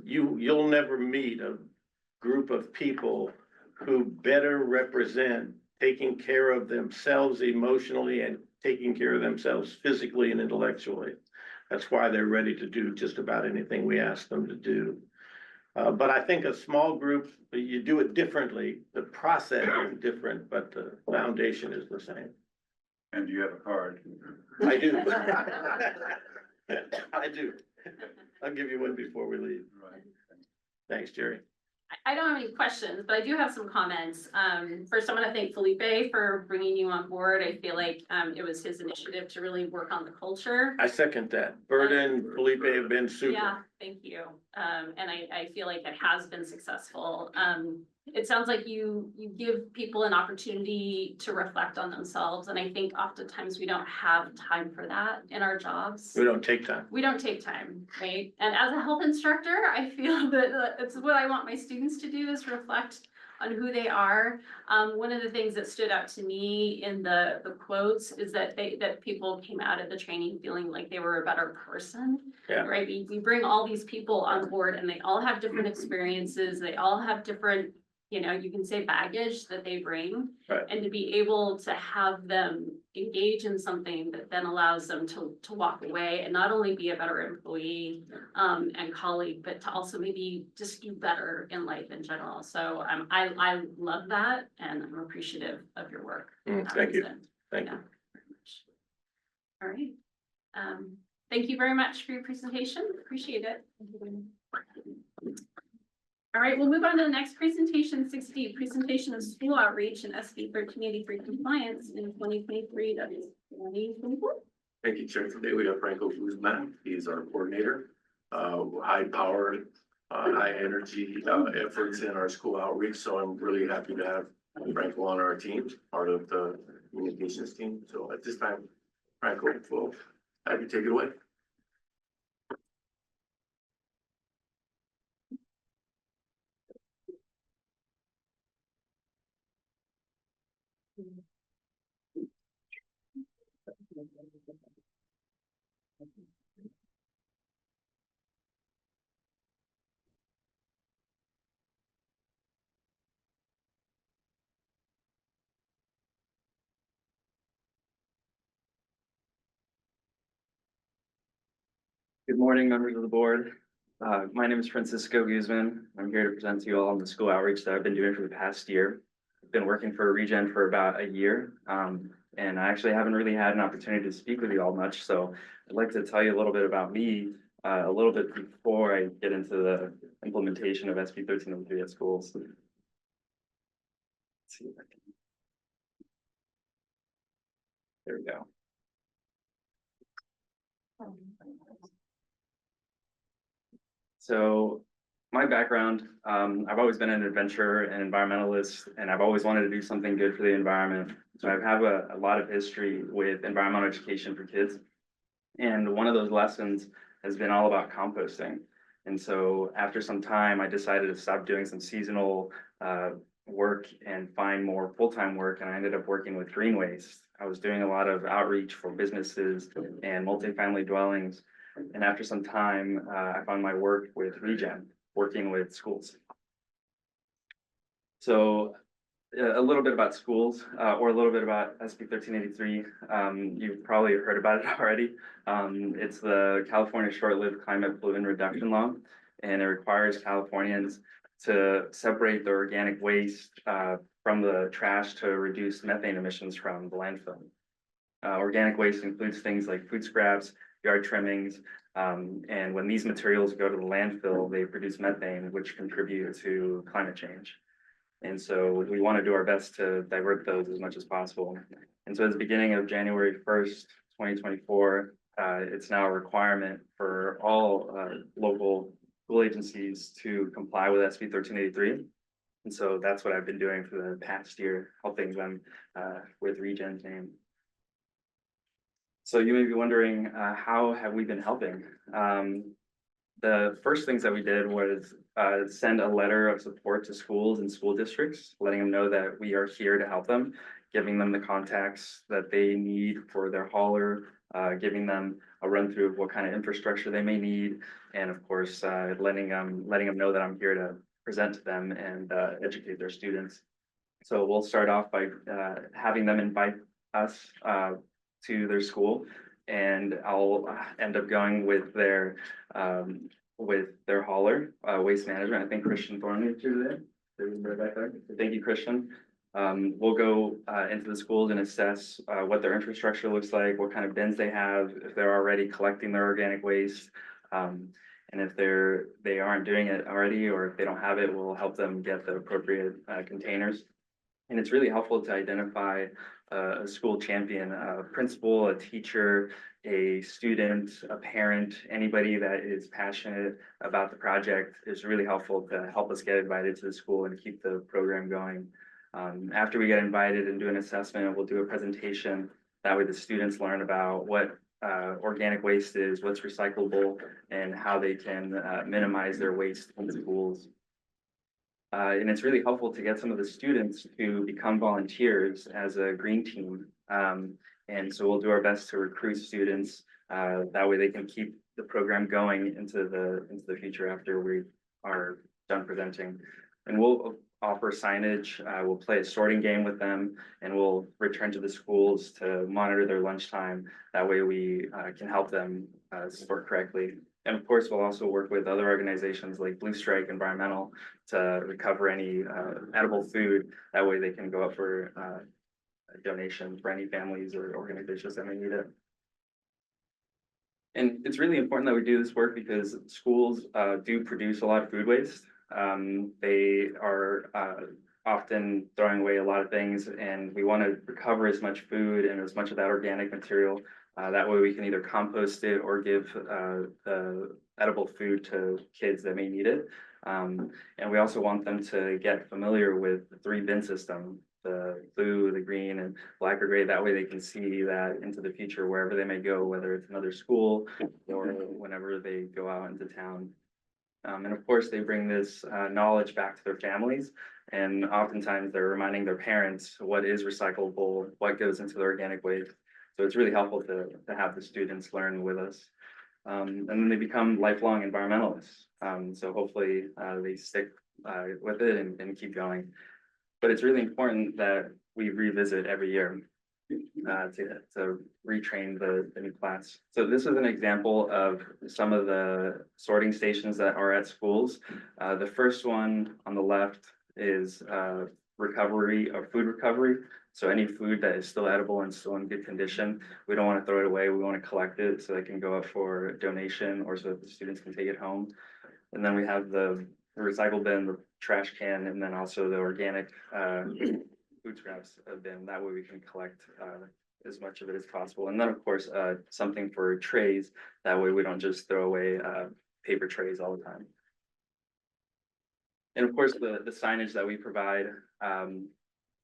You'll never meet a group of people who better represent taking care of themselves emotionally and taking care of themselves physically and intellectually. That's why they're ready to do just about anything we ask them to do. But I think a small group, you do it differently. The process is different, but the foundation is the same. And you have a card? I do. I do. I'll give you one before we leave. Right. Thanks, Jerry. I don't have any questions, but I do have some comments. First, I want to thank Felipe for bringing you on board. I feel like it was his initiative to really work on the culture. I second that. Berta and Felipe have been super. Yeah, thank you. And I feel like it has been successful. It sounds like you give people an opportunity to reflect on themselves. And I think oftentimes we don't have time for that in our jobs. We don't take time. We don't take time, right? And as a health instructor, I feel that it's what I want my students to do is reflect on who they are. One of the things that stood out to me in the quotes is that people came out of the training feeling like they were a better person. Yeah. Right? We bring all these people on board and they all have different experiences. They all have different, you know, you can say baggage that they bring. Right. And to be able to have them engage in something that then allows them to walk away and not only be a better employee and colleague, but to also maybe just do better in life in general. So I love that and I'm appreciative of your work. Thank you. Thank you. All right. Thank you very much for your presentation. Appreciate it. All right, we'll move on to the next presentation, 6D, presentation of school outreach and SB 1383 compliance in 2023 to 2024. Thank you, Chair. Today we have Franco Guzman. He's our coordinator. High power, high energy efforts in our school outreach. So I'm really happy to have Franco on our team, part of the communications team. So at this time, Franco will have you take it away. Good morning, members of the board. My name is Francisco Guzman. I'm here to present to you all on the school outreach that I've been doing for the past year. I've been working for ReGen for about a year, and I actually haven't really had an opportunity to speak with you all much. So I'd like to tell you a little bit about me, a little bit before I get into the implementation of SB 1303 at schools. Let's see if I can. There we go. So my background, I've always been an adventurer and environmentalist, and I've always wanted to do something good for the environment. So I have a lot of history with environmental education for kids. And one of those lessons has been all about composting. And so after some time, I decided to stop doing some seasonal work and find more full-time work. And I ended up working with green waste. I was doing a lot of outreach for businesses and multifamily dwellings. And after some time, I found my work with ReGen, working with schools. So a little bit about schools, or a little bit about SB 1383. You've probably heard about it already. It's the California Short-Lived Climate Pollutant Reduction Law, and it requires Californians to separate the organic waste from the trash to reduce methane emissions from the landfill. Organic waste includes things like food scraps, yard trimmings, and when these materials go to the landfill, they produce methane, which contribute to climate change. And so we want to do our best to divert those as much as possible. And so at the beginning of January 1st, 2024, it's now a requirement for all local school agencies to comply with SB 1383. And so that's what I've been doing for the past year, helping them with ReGen's name. So you may be wondering, how have we been helping? The first things that we did was send a letter of support to schools and school districts, letting them know that we are here to help them, giving them the contacts that they need for their hauler, giving them a run through of what kind of infrastructure they may need, and of course, letting them know that I'm here to present to them and educate their students. So we'll start off by having them invite us to their school, and I'll end up going with their hauler, waste management. I think Christian Thornley is here today. Right back there. Thank you, Christian. We'll go into the schools and assess what their infrastructure looks like, what kind of bins they have, if they're already collecting their organic waste. And if they aren't doing it already, or if they don't have it, we'll help them get the appropriate containers. And it's really helpful to identify a school champion, a principal, a teacher, a student, a parent, anybody that is passionate about the project is really helpful to help us get invited to the school and keep the program going. After we get invited and do an assessment, we'll do a presentation. That way the students learn about what organic waste is, what's recyclable, and how they can minimize their waste in schools. And it's really helpful to get some of the students to become volunteers as a green team. And so we'll do our best to recruit students. That way they can keep the program going into the future after we are done presenting. And we'll offer signage, we'll play a sorting game with them, and we'll return to the schools to monitor their lunchtime. That way we can help them sort correctly. And of course, we'll also work with other organizations like Blue Strike Environmental to recover any edible food. That way they can go up for a donation for any families or organizations that may need it. And it's really important that we do this work because schools do produce a lot of food waste. They are often throwing away a lot of things, and we want to recover as much food and as much of that organic material. That way we can either compost it or give the edible food to kids that may need it. And we also want them to get familiar with the 3 bin system, the blue, the green, and black or gray. That way they can see that into the future, wherever they may go, whether it's another school or whenever they go out into town. And of course, they bring this knowledge back to their families. And oftentimes they're reminding their parents what is recyclable, what goes into the organic waste. So it's really helpful to have the students learn with us. And then they become lifelong environmentalists. So hopefully they stick with it and keep going. But it's really important that we revisit every year to retrain the new class. So this is an example of some of the sorting stations that are at schools. The first one on the left is recovery or food recovery. So any food that is still edible and still in good condition, we don't want to throw it away. We want to collect it so they can go up for donation or so that the students can take it home. And then we have the recycle bin, the trash can, and then also the organic food scraps bin. That way we can collect as much of it as possible. And then of course, something for trays. That way we don't just throw away paper trays all the time. And of course, the signage that we provide,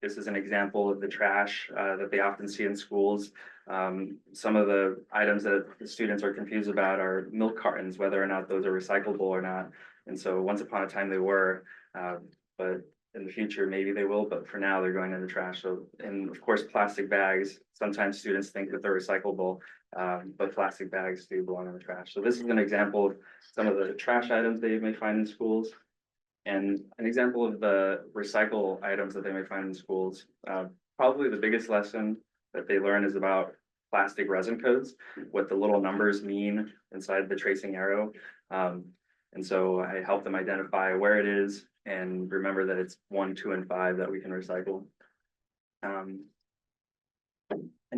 this is an example of the trash that they often see in schools. Some of the items that the students are confused about are milk cartons, whether or not those are recyclable or not. And so once upon a time they were, but in the future, maybe they will, but for now they're going in the trash. So, and of course, plastic bags, sometimes students think that they're recyclable, but plastic bags do belong in the trash. So this is an example of some of the trash items they may find in schools. And an example of the recycle items that they may find in schools. Probably the biggest lesson that they learn is about plastic resin codes, what the little numbers mean inside the tracing arrow. And so I help them identify where it is and remember that it's 1, 2, and 5 that we can recycle. And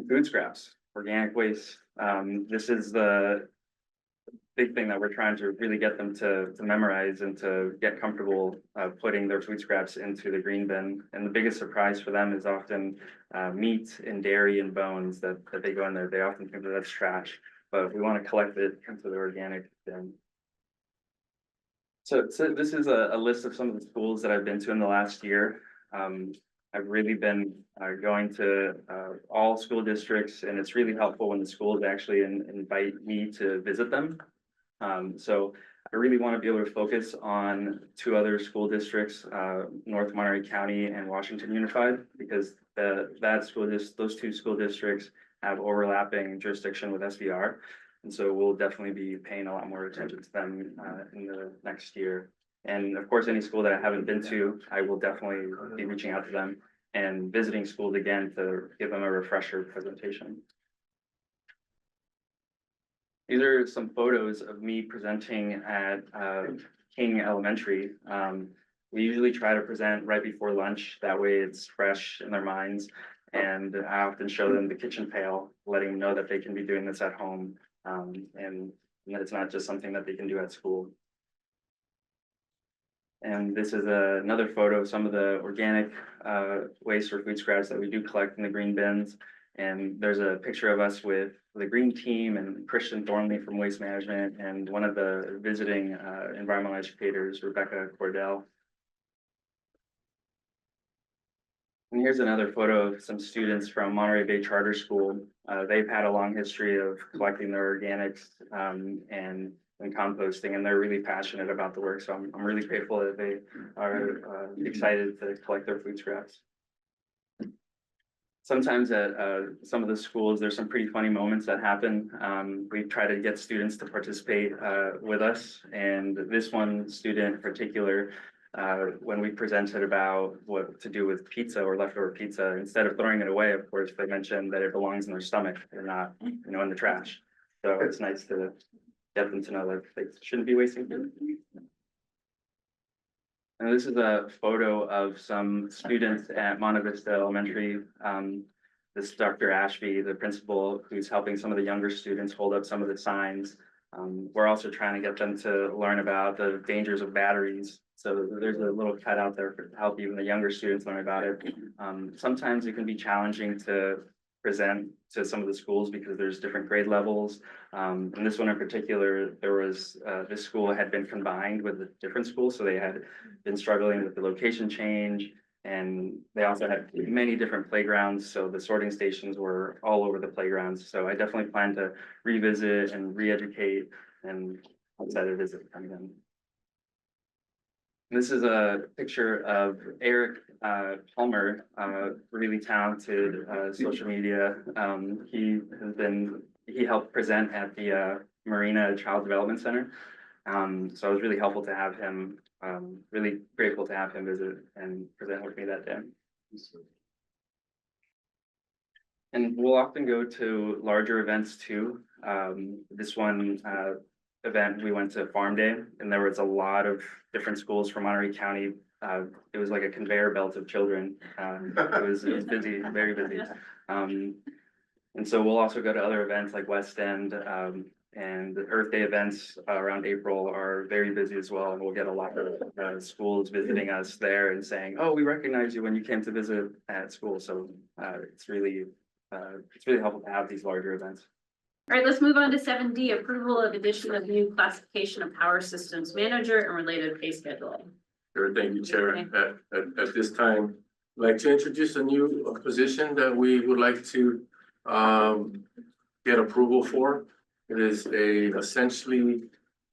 food scraps, organic waste. This is the big thing that we're trying to really get them to memorize and to get comfortable putting their food scraps into the green bin. And the biggest surprise for them is often meat and dairy and bones that they go in there. They often think that that's trash, but we want to collect it into the organic bin. So this is a list of some of the schools that I've been to in the last year. I've really been going to all school districts, and it's really helpful when the schools actually invite me to visit them. So I really want to be able to focus on 2 other school districts, North Monterey County and Washington Unified, because those 2 school districts have overlapping jurisdiction with SVR. And so we'll definitely be paying a lot more attention to them in the next year. And of course, any school that I haven't been to, I will definitely be reaching out to them and visiting schools again to give them a refresher presentation. These are some photos of me presenting at King Elementary. We usually try to present right before lunch. That way it's fresh in their minds. And I often show them the kitchen pail, letting them know that they can be doing this at home. And that it's not just something that they can do at school. And this is another photo of some of the organic waste or food scraps that we do collect in the green bins. And there's a picture of us with the green team and Christian Thornley from Waste Management and one of the visiting environmental educators, Rebecca Cordell. And here's another photo of some students from Monterey Bay Charter School. They've had a long history of collecting their organics and composting, and they're really passionate about the work. So I'm really grateful that they are excited to collect their food scraps. Sometimes at some of the schools, there's some pretty funny moments that happen. We try to get students to participate with us. And this one student in particular, when we presented about what to do with pizza or leftover pizza, instead of throwing it away, of course, they mentioned that it belongs in their stomach and not, in the trash. So it's nice to get them to know that they shouldn't be wasting food. And this is a photo of some students at Monte Vista Elementary. This is Dr. Ashby, the principal, who's helping some of the younger students hold up some of the signs We're also trying to get them to learn about the dangers of batteries. So there's a little cut out there to help even the younger students learn about it. Sometimes it can be challenging to present to some of the schools because there's different grade levels. And this one in particular, there was, this school had been combined with a different school, so they had been struggling with the location change. And they also had many different playgrounds, so the sorting stations were all over the playgrounds. So I definitely plan to revisit and re-educate and outside a visit coming in. This is a picture of Eric Palmer, really talented social media. He helped present at the Marina Child Development Center. So it was really helpful to have him, really grateful to have him visit and present with me that day. And we'll often go to larger events too. This one event, we went to Farm Day, and there was a lot of different schools from Monterey County. It was like a conveyor belt of children. It was busy, very busy. And so we'll also go to other events like West End, and the Earth Day events around April are very busy as well. And we'll get a lot of schools visiting us there and saying, "Oh, we recognize you when you came to visit at school." So it's really helpful to have these larger events. All right, let's move on to 7D, approval of addition of new classification of power systems manager and related pay scheduling. Sure, thank you, Chair. At this time, I'd like to introduce a new position that we would like to get approval for. It is essentially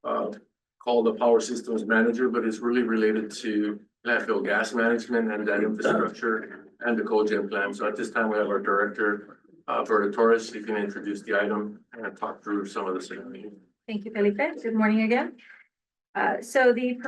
called the Power Systems Manager, but it's really related to landfill gas management and that infrastructure and the cogen plan. So at this time, we have our Director, Berta Torres. You can introduce the item and talk through some of the scenarios. Thank you, Felipe. Good morning again. So the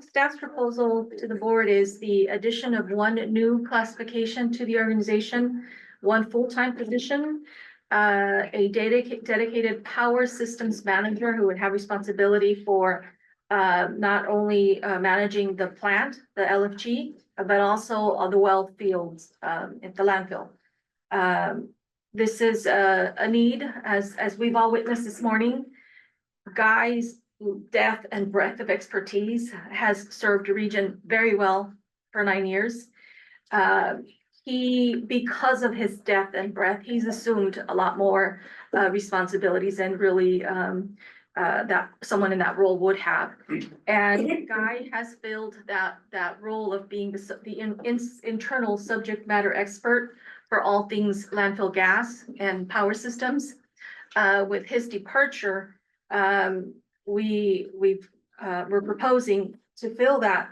staff's proposal to the board is the addition of one new classification to the organization, one full-time position, a dedicated power systems manager who would have responsibility for not only managing the plant, the LFG, but also the well fields at the landfill. This is a need, as we've all witnessed this morning. Guy's depth and breadth of expertise has served ReGen very well for 9 years. Because of his depth and breadth, he's assumed a lot more responsibilities and really that someone in that role would have. And Guy has filled that role of being the internal subject matter expert for all things landfill gas and power systems. With his departure, we're proposing to fill that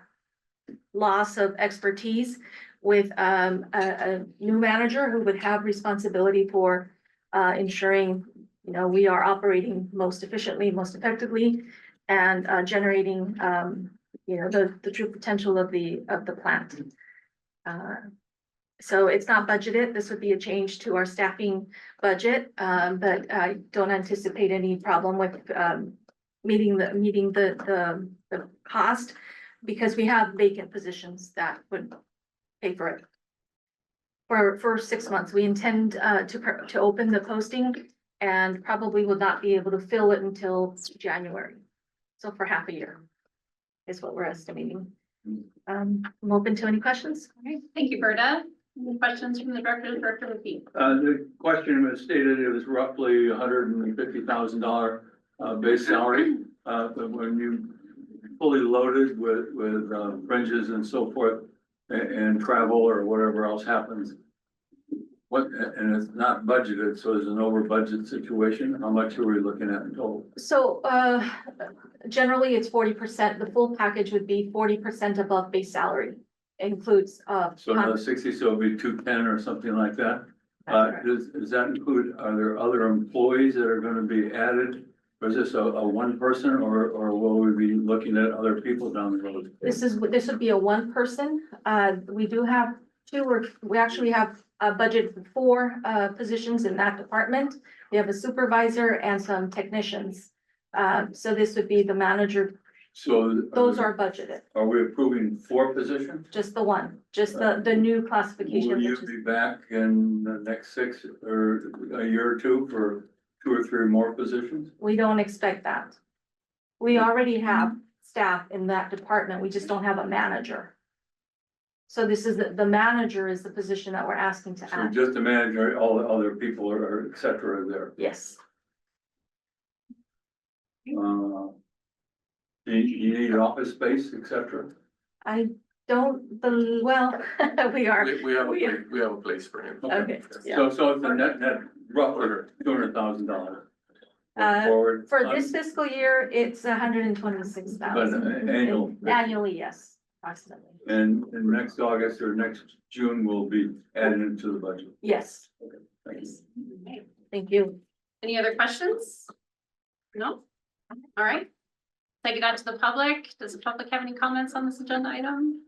loss of expertise with a new manager who would have responsibility for ensuring, we are operating most efficiently, most effectively, and generating, the true potential of the plant. So it's not budgeted. This would be a change to our staffing budget, but I don't anticipate any problem with meeting the cost, because we have vacant positions that would pay for it. For 6 months, we intend to open the posting and probably will not be able to fill it until January. So for half a year is what we're estimating. I'm open to any questions. All right, thank you, Berta. Any questions from the Director McKee? The question was stated, it was roughly $150,000 base salary. But when you fully loaded with fringes and so forth, and travel or whatever else happens, and it's not budgeted, so it's an over budget situation, how much are we looking at in total? So generally it's 40%. The full package would be 40% above base salary. Includes So another 60, so it'll be 210 or something like that. Does that include, are there other employees that are gonna be added? Or is this a one person, or will we be looking at other people down the road? This would be a one person. We do have we actually have a budget for 4 positions in that department. We have a supervisor and some technicians. So this would be the manager. So those are budgeted. Are we approving 4 positions? Just the one, just the new classification. Will you be back in the next 6 or a year or 2 for 2 or 3 more positions? We don't expect that. We already have staff in that department, we just don't have a manager. So this is, the manager is the position that we're asking to So add. just the manager, all the other people are et cetera there. Yes, You need office space, et cetera? I don't, well, we are. We have we are- a place for him. Okay, yeah. So it's a net roughly $200,000. Uh, Forward. For this fiscal year, it's 126,000. But annual. Annually, yes, approximately. And next August or next June will be added into the budget. Yes, Thank you. thank you. Any other questions? No? All right. Take it out to the public. Does the public have any comments on this agenda item?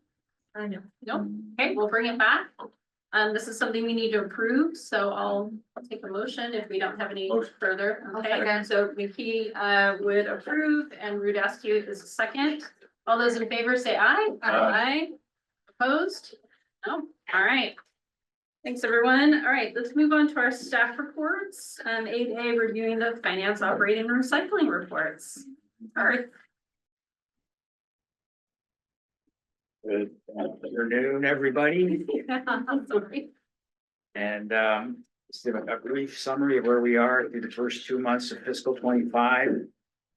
I know. No? Okay, we'll bring it back. This is something we need to approve, so I'll take a motion if we don't have any Motion. further. Okay, second. so McKee would approve and Rudowski is a second. All those in favor say aye. Aye. Opposed? No? All right. Thanks, everyone. All right, let's move on to our staff reports. 8A, reviewing the finance, operating, and recycling reports. All right. Good afternoon, everybody, Sorry. and just a brief summary of where we are through the first 2 months of fiscal 25.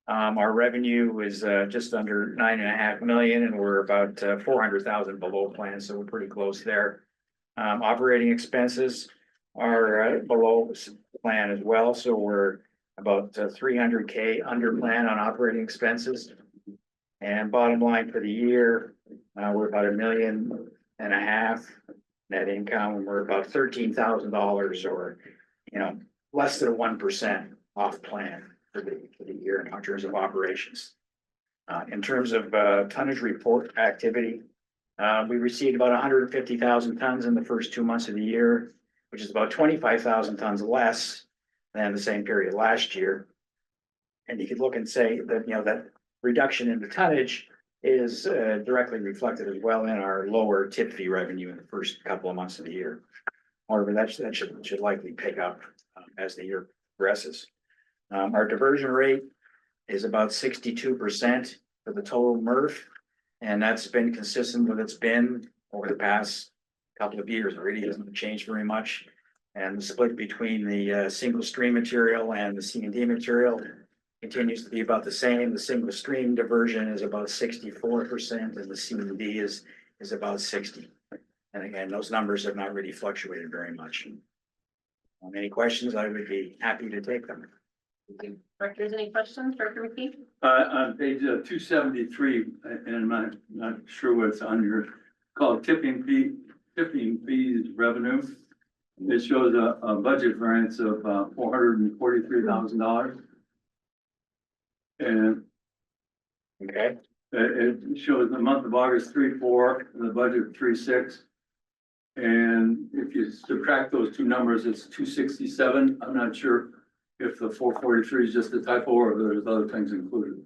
Our revenue was just under 9.5 million, and we're about 400,000 below plan, so we're pretty close there. Operating expenses are below plan as well, so we're about 300K under plan on operating expenses. And bottom line for the year, we're about 1.5 million net income, and we're about $13,000 or, less than 1% off plan for the year in terms of operations. In terms of tonnage report activity, we received about 150,000 tons in the first 2 months of the year, which is about 25,000 tons less than the same period last year. And you could look and say that, that reduction in the tonnage is directly reflected as well in our lower tip fee revenue in the first couple of months of the year. However, that should likely pick up as the year progresses. Our diversion rate is about 62% for the total MRF, and that's been consistent with it's been over the past couple of years. It really hasn't changed very much. And the split between the single stream material and the C&D material continues to be about the same. The single stream diversion is about 64%, and the C&D is about 60%. And again, those numbers have not really fluctuated very much. Any questions? I would be happy to take them. Directors, any questions? Director McKee? On page 273, and I'm not sure what's on your, called tipping fees revenue. It shows a budget variance of $443,000. And Okay. it shows the month of August 3.4 and the budget 3.6. And if you subtract those two numbers, it's 267. I'm not sure if the 443 is just a typo or there's other things included.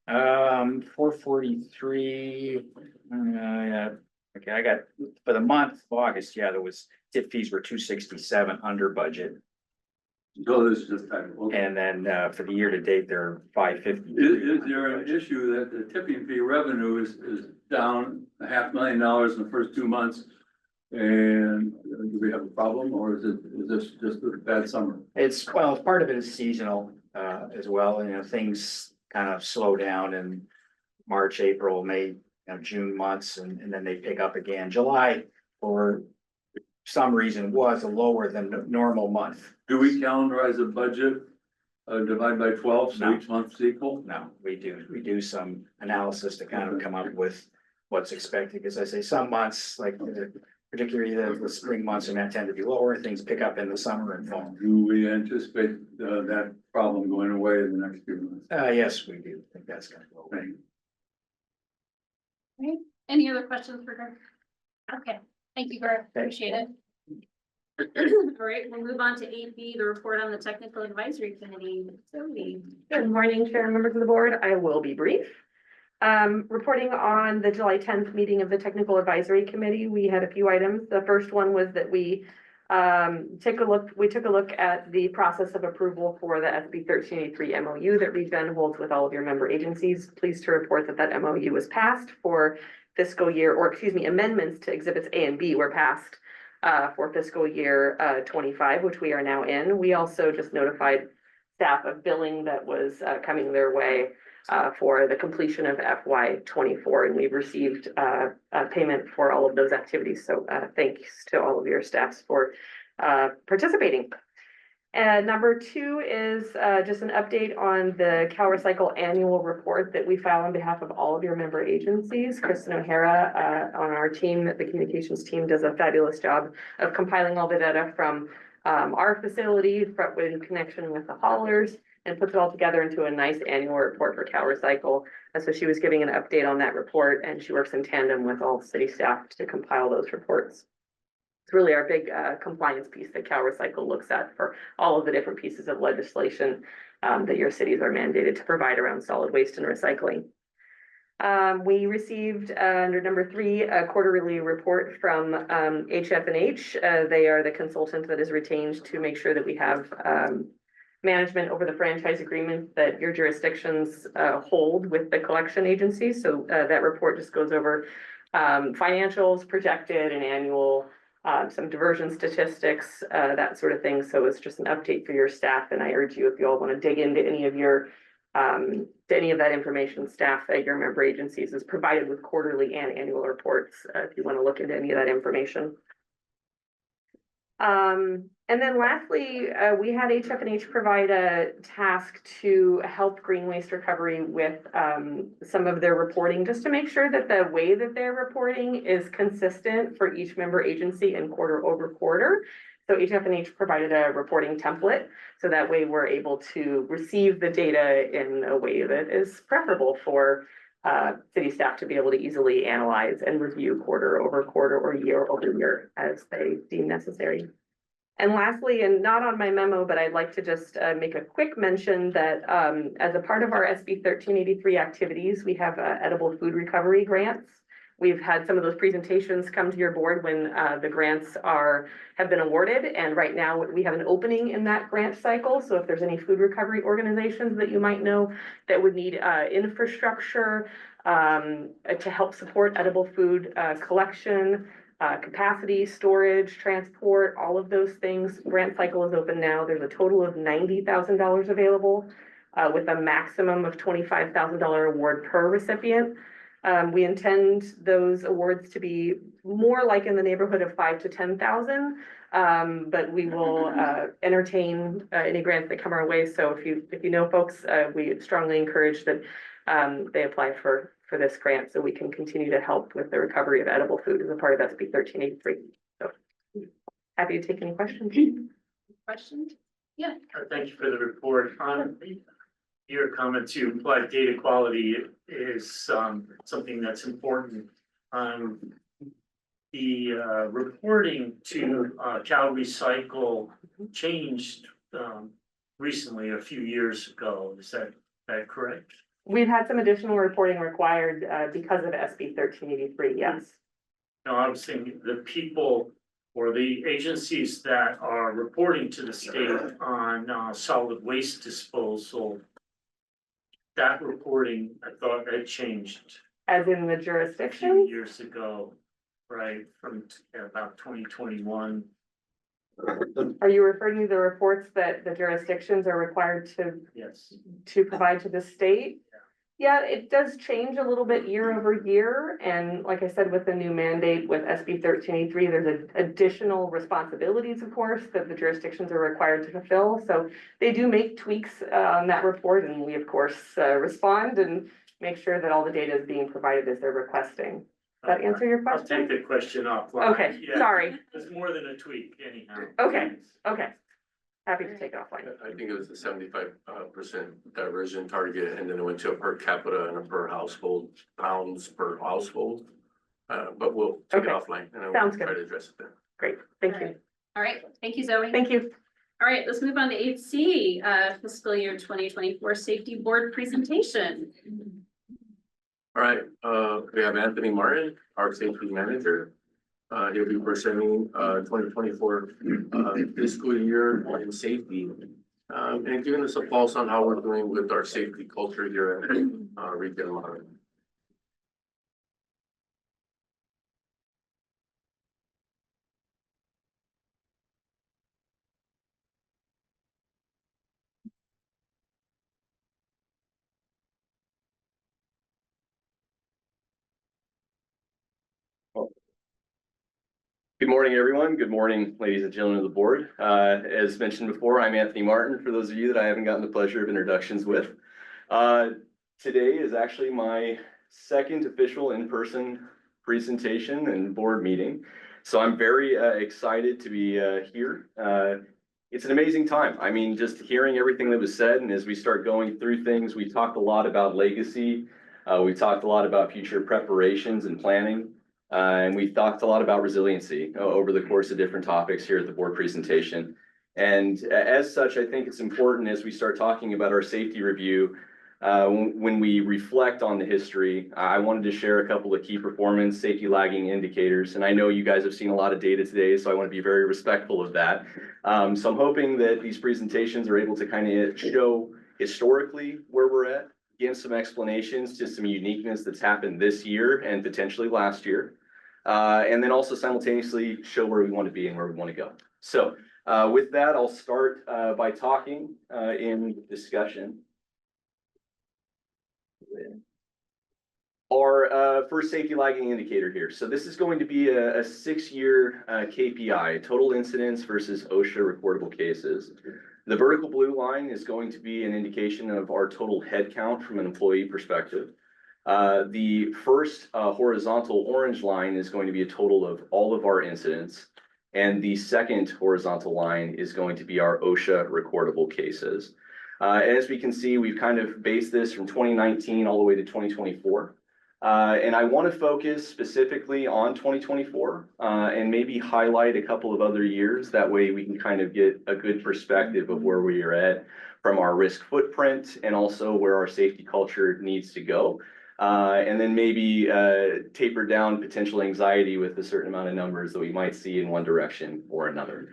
443, yeah, okay, I got, for the month of August, yeah, there was, tip fees were 267 under budget. So this is just typo. Okay. And then, for the year to date, they're 550. Is there an issue that the tipping fee revenue is down $500,000 in the first 2 months? And do we have a problem, or is this just a bad summer? Well, part of it is seasonal, as well, things kind of slow down in March, April, May, June months, and then they pick up again. July, for some reason, was a lower than normal month. Do we calendarize a budget, divide by 12, so No. each month's equal? No, we do some analysis to kind of come up with what's expected, because I say some months, like particularly the spring months, and that tend to be lower, things pick up in the summer and fall. Do we anticipate that problem going away in the next few months? Yes, we do. I think that's gonna go away. Okay. Any other questions for Greg? Okay, thank you, Greg. Appreciate it. All right, we'll move on to 8B, the report on the technical advisory committee. Good morning, Chair and members of the board. I will be brief. Reporting on the July 10th meeting of the Technical Advisory Committee, we had a few items. The first one was that we We took a look at the process of approval for the SB 1383 MOU that ReGen holds with all of your member agencies. Pleased to report that that MOU was passed for fiscal year, or excuse me, amendments to exhibits A and B were passed for fiscal year 25, which we are now in. We also just notified staff of billing that was coming their way for the completion of FY 24, and we've received a payment for all of those activities. So thanks to all of your staffs for participating. And number 2 is just an update on the CalRecycle annual report that we file on behalf of all of your member agencies. Kristen O'Hara on our team, the communications team, does a fabulous job of compiling all the data from our facility in connection with the haulers, and puts it all together into a nice annual report for CalRecycle. And so she was giving an update on that report, and she works in tandem with all city staff to compile those reports. It's really our big compliance piece that CalRecycle looks at for all of the different pieces of legislation that your cities are mandated to provide around solid waste and recycling. We received under number 3 a quarterly report from HF&H. They are the consultant that is retained to make sure that we have management over the franchise agreement that your jurisdictions hold with the collection agency. So that report just goes over financials, projected and annual, some diversion statistics, that sort of thing. So it's just an update for your staff. And I urge you, if you all want to dig into any of your to any of that information, staff at your member agencies is provided with quarterly and annual reports if you want to look into any of that information. And then lastly, we had HF&H provide a task to help green waste recovery with some of their reporting, just to make sure that the way that they're reporting is consistent for each member agency and quarter over quarter. So HF&H provided a reporting template, so that way we're able to receive the data in a way that is preferable for city staff to be able to easily analyze and review quarter over quarter or year over year as they deem necessary. And lastly, and not on my memo, but I'd like to just make a quick mention that as a part of our SB 1383 activities, we have edible food recovery grants. We've had some of those presentations come to your board when the grants have been awarded, and right now we have an opening in that grant cycle. So if there's any food recovery organizations that you might know that would need infrastructure to help support edible food collection, capacity, storage, transport, all of those things, grant cycle is open now. There's a total of $90,000 available with a maximum of $25,000 award per recipient. We intend those awards to be more like in the neighborhood of 5,000 to 10,000, but we will entertain any grants that come our way. So if you know folks, we strongly encourage that they apply for this grant so we can continue to help with the recovery of edible food as a part of SB 1383. So happy to take any questions. Questions? Yeah. Thank you for the report. On your comment to implied data quality is something that's important. The reporting to CalRecycle changed recently, a few years ago. Is that correct? We've had some additional reporting required because of SB 1383, yes. No, I was thinking the people or the agencies that are reporting to the state on solid waste disposal, that reporting, I thought had changed. As in the A few jurisdiction? years ago, right, from about 2021. Are you referring to the reports that the jurisdictions are required Yes. to provide to the state? Yeah, it does change a little bit year over year. And like I said, with the new mandate with SB 1383, there's additional responsibilities, of course, that the jurisdictions are required to fulfill. So they do make tweaks on that report, and we, of course, respond and make sure that all the data is being provided as they're requesting. Does that answer your I'll question? take the question offline. Okay, Yeah. sorry. It's more than a tweak anyhow. Okay, okay. Happy to take it offline. I think it was a 75% diversion target, and then it went to a per capita and a per household, pounds per household. But we'll take it Okay. offline and Sounds we'll try good. to address it then. Great, thank you. All right, thank you, Zoe. Thank you. All right, let's move on to 8C, fiscal year 2024 safety board presentation. All right, we have Anthony Martin, our safety manager. He'll be presenting 2024 fiscal year in safety. And giving us a pulse on how we're doing with our safety culture here at ReGen Monterey. Good morning, everyone. Good morning, ladies and gentlemen of the board. As mentioned before, I'm Anthony Martin, for those of you that I haven't gotten the pleasure of introductions with. Today is actually my second official in-person presentation and board meeting. So I'm very excited to be here. It's an amazing time. I mean, just hearing everything that was said, and as we start going through things, we talked a lot about legacy. We talked a lot about future preparations and planning. And we talked a lot about resiliency over the course of different topics here at the board presentation. And as such, I think it's important as we start talking about our safety review, when we reflect on the history, I wanted to share a couple of key performance safety lagging indicators. And I know you guys have seen a lot of data today, so I want to be very respectful of that. So I'm hoping that these presentations are able to kind of show historically where we're at, give some explanations to some uniqueness that's happened this year and potentially last year. And then also simultaneously show where we want to be and where we want to go. So with that, I'll start by talking in discussion. Our first safety lagging indicator here. So this is going to be a 6-year KPI, total incidents versus OSHA recordable cases. The vertical blue line is going to be an indication of our total head count from an employee perspective. The first horizontal orange line is going to be a total of all of our incidents. And the second horizontal line is going to be our OSHA recordable cases. As we can see, we've kind of based this from 2019 all the way to 2024. And I want to focus specifically on 2024 and maybe highlight a couple of other years. That way we can kind of get a good perspective of where we are at from our risk footprint and also where our safety culture needs to go. And then maybe taper down potential anxiety with a certain amount of numbers that we might see in one direction or another.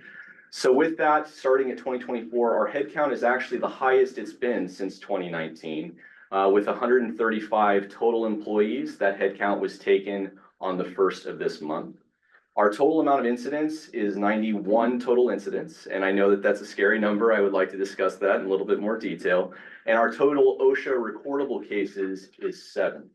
So with that, starting at 2024, our headcount is actually the highest it's been since 2019. With 135 total employees, that headcount was taken on the 1st of this month. Our total amount of incidents is 91 total incidents, and I know that that's a scary number. I would like to discuss that in a little bit more detail. And our total OSHA recordable cases is 7.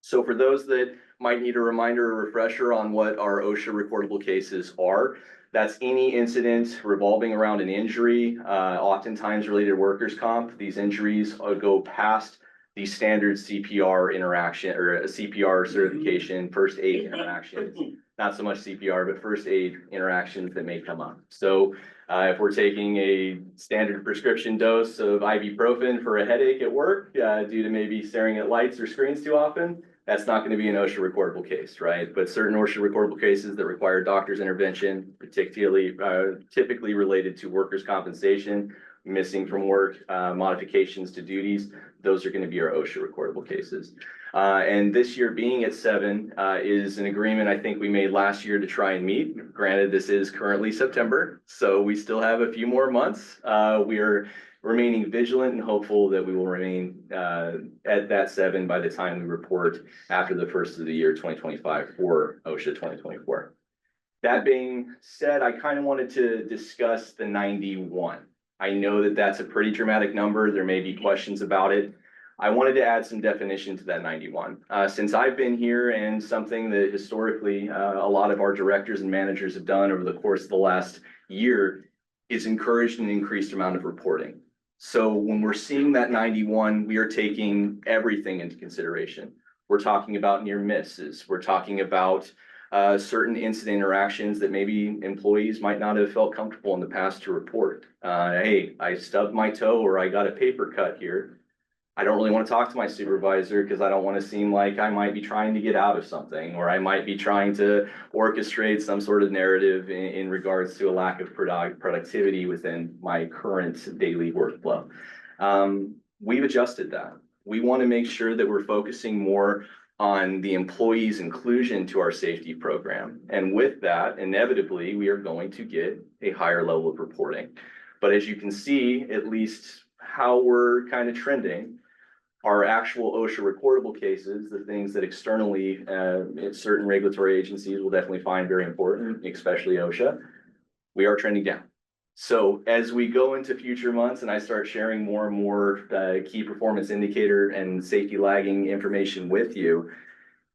So for those that might need a reminder or refresher on what our OSHA recordable cases are, that's any incident revolving around an injury, oftentimes related to workers' comp. These injuries go past the standard CPR interaction or a CPR certification, first aid interactions. Not so much CPR, but first aid interactions that may come up. So if we're taking a standard prescription dose of ibuprofen for a headache at work due to maybe staring at lights or screens too often, that's not going to be an OSHA recordable case, right? But certain OSHA recordable cases that require doctor's intervention, particularly typically related to workers' compensation, missing from work, modifications to duties, those are going to be our OSHA recordable cases. And this year being at 7 is an agreement I think we made last year to try and meet. Granted, this is currently September, so we still have a few more months. We are remaining vigilant and hopeful that we will remain at that 7 by the time we report after the first of the year 2025 for OSHA 2024. That being said, I kind of wanted to discuss the 91. I know that that's a pretty dramatic number. There may be questions about it. I wanted to add some definition to that 91. Since I've been here, and something that historically a lot of our directors and managers have done over the course of the last year is encouraged an increased amount of reporting. So when we're seeing that 91, we are taking everything into consideration. We're talking about near misses. We're talking about certain incident interactions that maybe employees might not have felt comfortable in the past to report. Hey, I stubbed my toe or I got a paper cut here. I don't really want to talk to my supervisor because I don't want to seem like I might be trying to get out of something, or I might be trying to orchestrate some sort of narrative in regards to a lack of productivity within my current daily workflow. We've adjusted that. We want to make sure that we're focusing more on the employees' inclusion to our safety program. And with that, inevitably, we are going to get a higher level of reporting. But as you can see, at least how we're kind of trending, our actual OSHA recordable cases, the things that externally, certain regulatory agencies will definitely find very important, especially OSHA, we are trending down. So as we go into future months and I start sharing more and more key performance indicator and safety lagging information with you,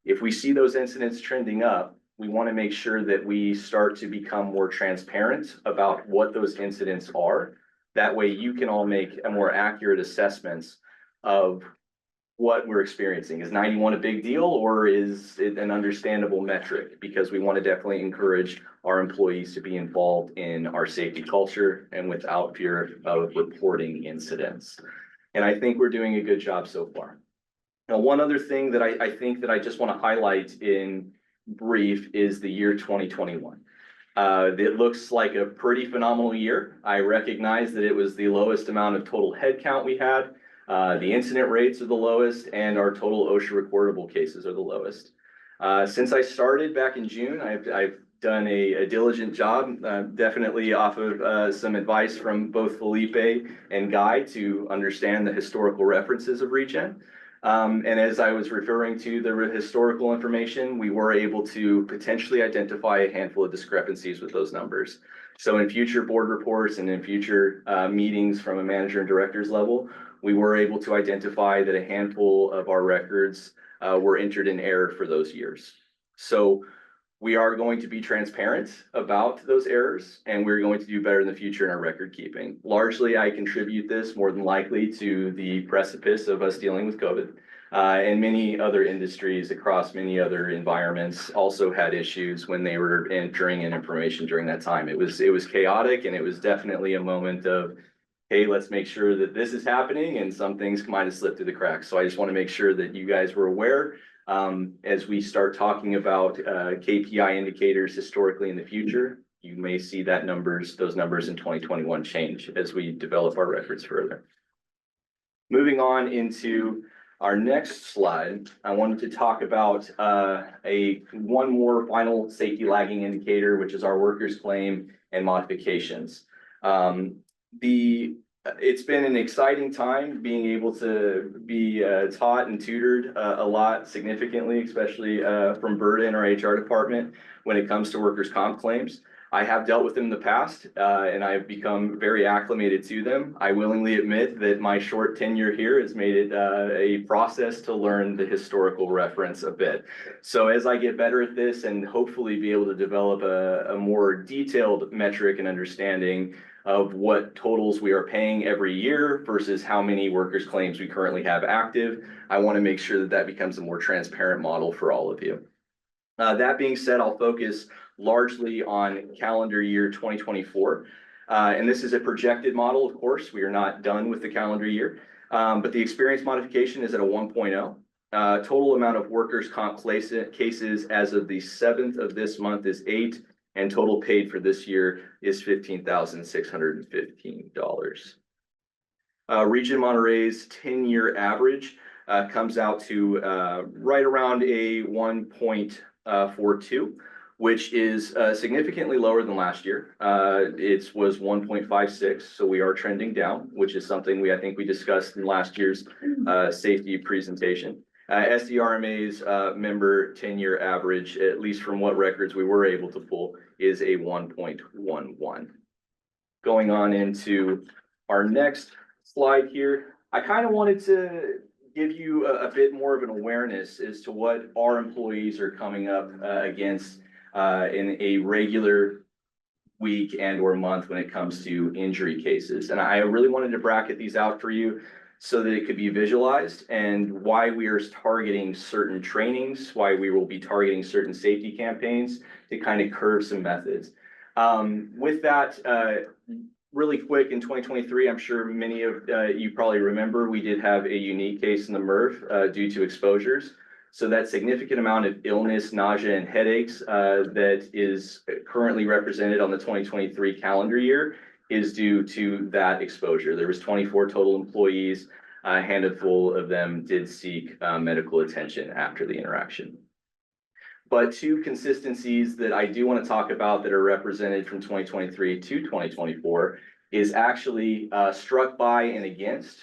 if we see those incidents trending up, we want to make sure that we start to become more transparent about what those incidents are. That way you can all make a more accurate assessments of what we're experiencing. Is 91 a big deal, or is it an understandable metric? Because we want to definitely encourage our employees to be involved in our safety culture and without fear of reporting incidents. And I think we're doing a good job so far. Now, one other thing that I think that I just want to highlight in brief is the year 2021. It looks like a pretty phenomenal year. I recognize that it was the lowest amount of total headcount we had. The incident rates are the lowest, and our total OSHA recordable cases are the lowest. Since I started back in June, I've done a diligent job, definitely off of some advice from both Felipe and Guy to understand the historical references of ReGen. And as I was referring to the historical information, we were able to potentially identify a handful of discrepancies with those numbers. So in future board reports and in future meetings from a manager and directors level, we were able to identify that a handful of our records were entered in error for those years. So we are going to be transparent about those errors, and we're going to do better in the future in our record keeping. Largely, I contribute this more than likely to the precipice of us dealing with COVID. And many other industries across many other environments also had issues when they were entering in information during that time. It was chaotic, and it was definitely a moment of, hey, let's make sure that this is happening, and some things might have slipped through the cracks. So I just want to make sure that you guys were aware as we start talking about KPI indicators historically in the future. You may see that those numbers in 2021 change as we develop our records further. Moving on into our next slide, I wanted to talk about one more final safety lagging indicator, which is our workers' claim and modifications. It's been an exciting time being able to be taught and tutored a lot significantly, especially from Berta in our HR department when it comes to workers' comp claims. I have dealt with them in the past and I've become very acclimated to them. I willingly admit that my short tenure here has made it a process to learn the historical reference a bit. So as I get better at this and hopefully be able to develop a more detailed metric and understanding of what totals we are paying every year versus how many workers' claims we currently have active, I want to make sure that that becomes a more transparent model for all of you. That being said, I'll focus largely on calendar year 2024. And this is a projected model, of course. We are not done with the calendar year, but the experience modification is at a 1.0. Total amount of workers' comp cases as of the 7th of this month is 8. And total paid for this year is $15,615. ReGen Monterey's 10-year average comes out to right around a 1.42, which is significantly lower than last year. It was 1.56, so we are trending down, which is something I think we discussed in last year's safety presentation. SDRMA's member 10-year average, at least from what records we were able to pull, is a 1.11. Going on into our next slide here, I kind of wanted to give you a bit more of an awareness as to what our employees are coming up against in a regular week and or month when it comes to injury cases. And I really wanted to bracket these out for you so that it could be visualized and why we are targeting certain trainings, why we will be targeting certain safety campaigns to kind of curve some methods. With that, really quick, in 2023, I'm sure many of you probably remember, we did have a unique case in the MRF due to exposures. So that significant amount of illness, nausea, and headaches that is currently represented on the 2023 calendar year is due to that exposure. There was 24 total employees A handful of them did seek medical attention after the interaction. But two consistencies that I do want to talk about that are represented from 2023 to 2024 is actually struck by and against.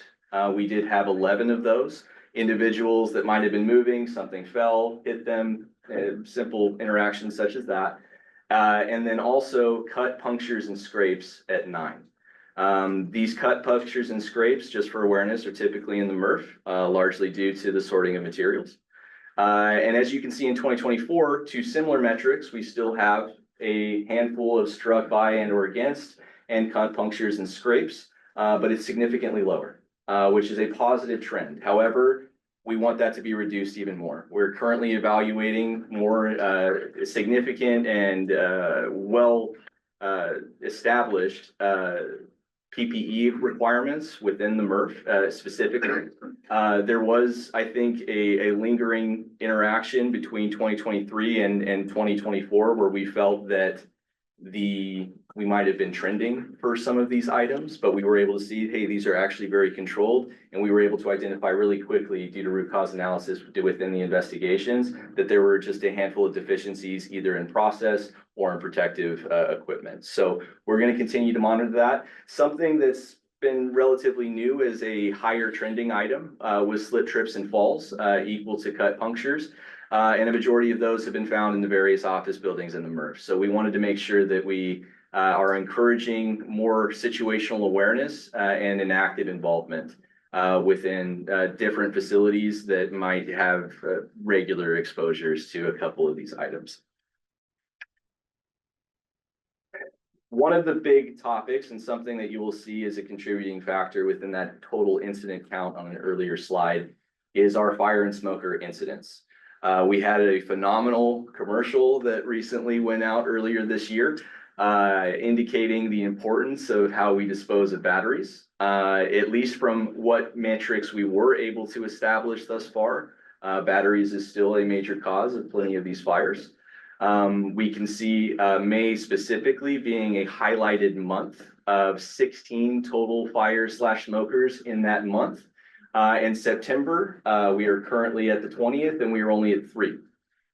We did have 11 of those individuals that might have been moving, something fell, hit them, simple interactions such as that. And then also cut, punctures, and scrapes at 9. These cut, punctures, and scrapes, just for awareness, are typically in the MRF, largely due to the sorting of materials. And as you can see in 2024, two similar metrics, we still have a handful of struck by and or against and cut, punctures, and scrapes, but it's significantly lower, which is a positive trend. However, we want that to be reduced even more. We're currently evaluating more significant and well established PPE requirements within the MRF specifically. There was, I think, a lingering interaction between 2023 and 2024 where we felt that we might have been trending for some of these items, but we were able to see, hey, these are actually very controlled. And we were able to identify really quickly due to root cause analysis within the investigations that there were just a handful of deficiencies either in process or in protective equipment. So we're going to continue to monitor that. Something that's been relatively new as a higher trending item was slip, trips, and falls equal to cut, punctures. And a majority of those have been found in the various office buildings in the MRF. So we wanted to make sure that we are encouraging more situational awareness and an active involvement within different facilities that might have regular exposures to a couple of these items. One of the big topics and something that you will see as a contributing factor within that total incident count on an earlier slide is our fire and smoker incidents. We had a phenomenal commercial that recently went out earlier this year, indicating the importance of how we dispose of batteries. At least from what metrics we were able to establish thus far, batteries is still a major cause of plenty of these fires. We can see May specifically being a highlighted month of 16 total fires/smokers in that month. In September, we are currently at the 20th and we are only at 3.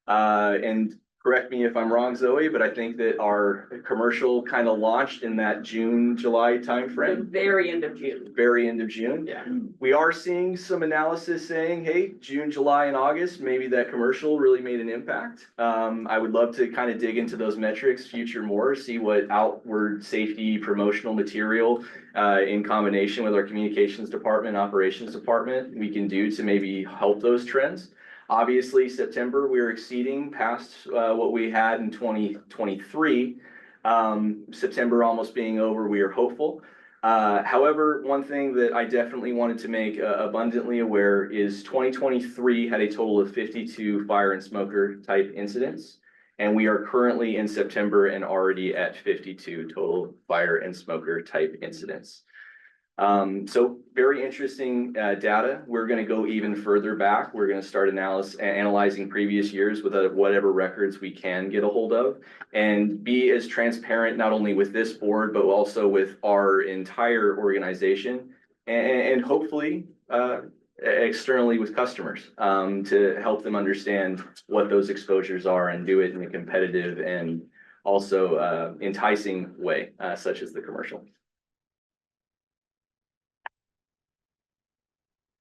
And correct me if I'm wrong, Zoe, but I think that our commercial kind of launched in that June, July timeframe. Very end of June. Very end of June. Yeah. We are seeing some analysis saying, hey, June, July, and August, maybe that commercial really made an impact. I would love to kind of dig into those metrics future more, see what outward safety promotional material in combination with our communications department, operations department, we can do to maybe help those trends. Obviously, September, we are exceeding past what we had in 2023. September almost being over, we are hopeful. However, one thing that I definitely wanted to make abundantly aware is 2023 had a total of 52 fire and smoker type incidents. And we are currently in September and already at 52 total fire and smoker type incidents. So very interesting data. We're going to go even further back. We're going to start analyzing previous years with whatever records we can get a hold of and be as transparent not only with this board, but also with our entire organization and hopefully externally with customers to help them understand what those exposures are and do it in a competitive and also enticing way, such as the commercial.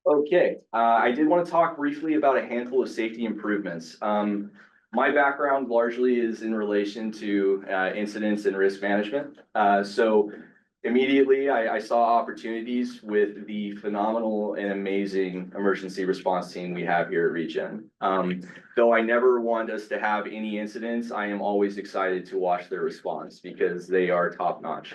Okay, I did want to talk briefly about a handful of safety improvements. My background largely is in relation to incidents and risk management. So immediately I saw opportunities with the phenomenal and amazing emergency response team we have here at ReGen. Though I never want us to have any incidents, I am always excited to watch their response because they are top notch.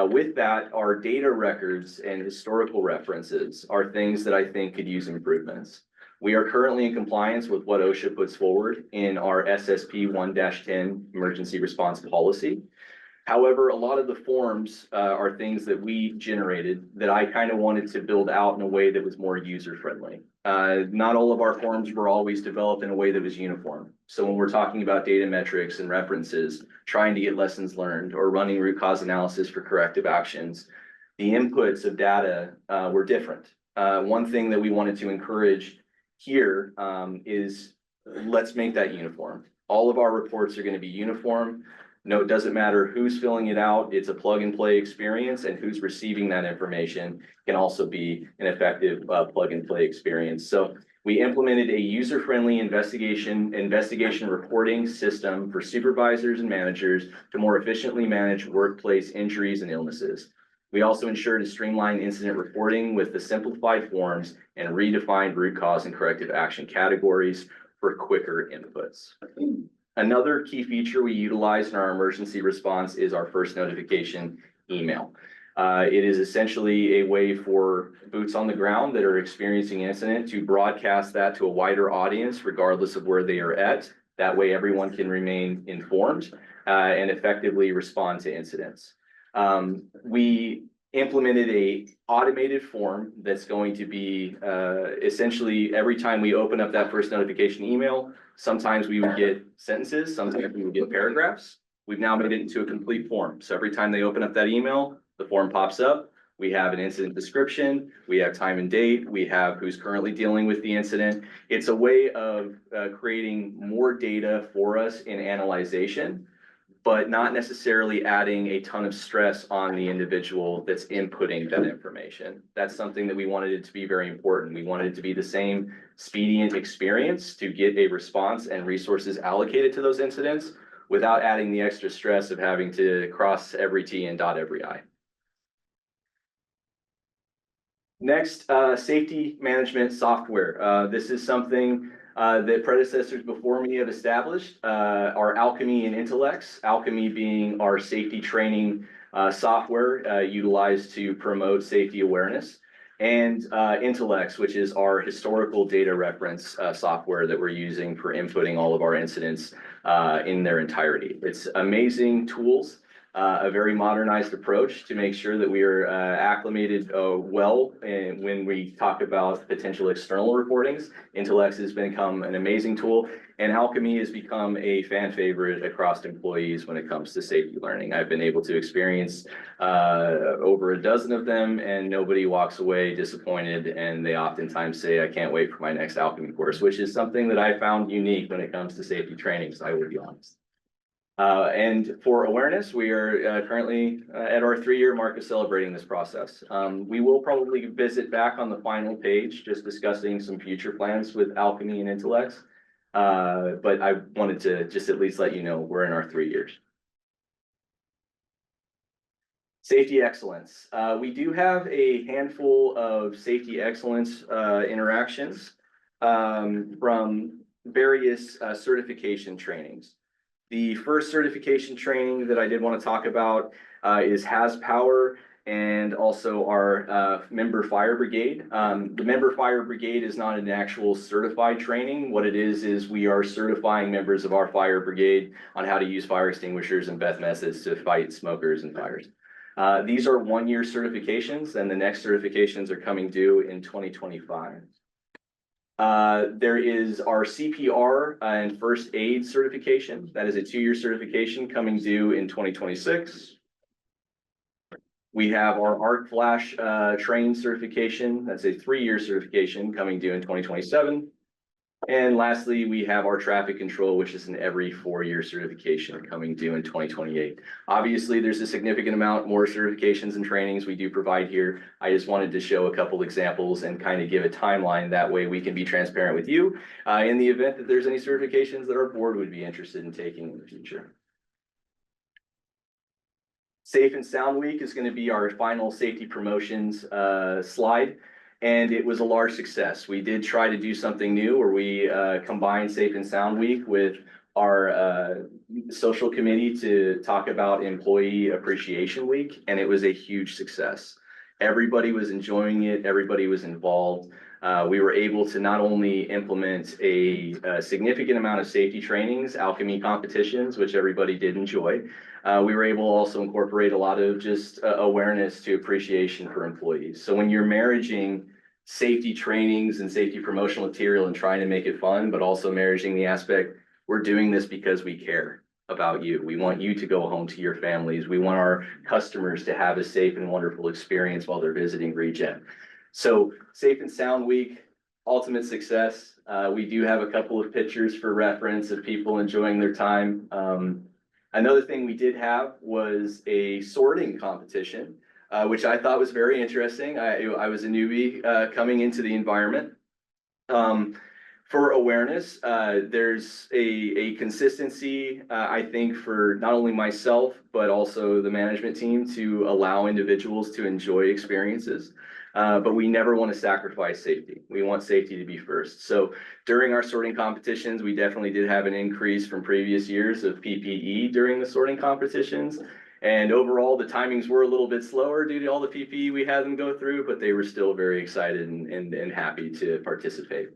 With that, our data records and historical references are things that I think could use improvements. We are currently in compliance with what OSHA puts forward in our SSP 1-10 emergency response policy. However, a lot of the forms are things that we generated that I kind of wanted to build out in a way that was more user-friendly. Not all of our forms were always developed in a way that was uniform. So when we're talking about data metrics and references, trying to get lessons learned or running root cause analysis for corrective actions, the inputs of data were different. one thing that we wanted to encourage here, is let's make that uniform. All of our reports are gonna be uniform. No, it doesn't matter who's filling it out. It's a plug and play experience, and who's receiving that information can also be an effective plug and play experience. So we implemented a user-friendly investigation reporting system for supervisors and managers to more efficiently manage workplace injuries and illnesses. We also ensured a streamlined incident reporting with the simplified forms and redefined root cause and corrective action categories for quicker inputs. Another key feature we utilize in our emergency response is our first notification email. It is essentially a way for boots on the ground that are experiencing an incident to broadcast that to a wider audience, regardless of where they are at. That way everyone can remain informed and effectively respond to incidents. We implemented a automated form that's going to be essentially every time we open up that first notification email, sometimes we would get sentences, sometimes we would get paragraphs. We've now made it into a complete form. So every time they open up that email, the form pops up. We have an incident description, we have time and date, we have who's currently dealing with the incident. It's a way of creating more data for us in analyzation, but not necessarily adding a ton of stress on the individual that's inputting that information. That's something that we wanted it to be very important. We wanted it to be the same expedient experience to get a response and resources allocated to those incidents without adding the extra stress of having to cross every T and dot every I. Next, safety management software. This is something that predecessors before me have established, our Alchemy and Intellects. Alchemy being our safety training software utilized to promote safety awareness, and Intellects, which is our historical data reference software that we're using for inputting all of our incidents in their entirety. It's amazing tools. A very modernized approach to make sure that we are acclimated well and when we talk about potential external reportings. Intellects has become an amazing tool, and Alchemy has become a fan favorite across employees when it comes to safety learning. I've been able to experience over a dozen of them, and nobody walks away disappointed, and they oftentimes say, I can't wait for my next Alchemy course, which is something that I found unique when it comes to safety training, so I will be honest. And for awareness, we are currently at our 3-year mark of celebrating this process. We will probably visit back on the final page, just discussing some future plans with Alchemy and Intellects. But I wanted to just at least let you know we're in our 3 years. Safety excellence. We do have a handful of safety excellence interactions from various certification trainings. The first certification training that I did want to talk about is Has Power and also our member fire brigade. The member fire brigade is not an actual certified training. What it is we are certifying members of our fire brigade on how to use fire extinguishers and best methods to fight smokers and fires. These are 1-year certifications, and the next certifications are coming due in 2025. There is our CPR and first aid certification. That is a 2-year certification coming due in 2026. We have our Arc Flash train certification. That's a 3-year certification coming due in 2027. And lastly, we have our traffic control, which is an every 4-year certification coming due in 2028. Obviously, there's a significant amount more certifications and trainings we do provide here. I just wanted to show a couple examples and kind of give a timeline. That way we can be transparent with you in the event that there's any certifications that our board would be interested in taking in the future. Safe and Sound Week is going to be our final safety promotions slide. And it was a large success. We did try to do something new where we combined Safe and Sound Week with our social committee to talk about Employee Appreciation Week, and it was a huge success. Everybody was enjoying it. Everybody was involved. We were able to not only implement a significant amount of safety trainings, Alchemy competitions, which everybody did enjoy. We were able to also incorporate a lot of just awareness to appreciation for employees. So when you're marrying safety trainings and safety promotional material and trying to make it fun, but also marrying the aspect, we're doing this because we care about you. We want you to go home to your families. We want our customers to have a safe and wonderful experience while they're visiting ReGen. So Safe and Sound Week, ultimate success. We do have a couple of pictures for reference of people enjoying their time. Another thing we did have was a sorting competition, which I thought was very interesting. I was a newbie coming into the environment. For awareness, there's a consistency, I think, for not only myself, but also the management team to allow individuals to enjoy experiences. But we never want to sacrifice safety. We want safety to be first. So during our sorting competitions, we definitely did have an increase from previous years of PPE during the sorting competitions. And overall, the timings were a little bit slower due to all the PPE we had them go through, but they were still very excited and happy to participate.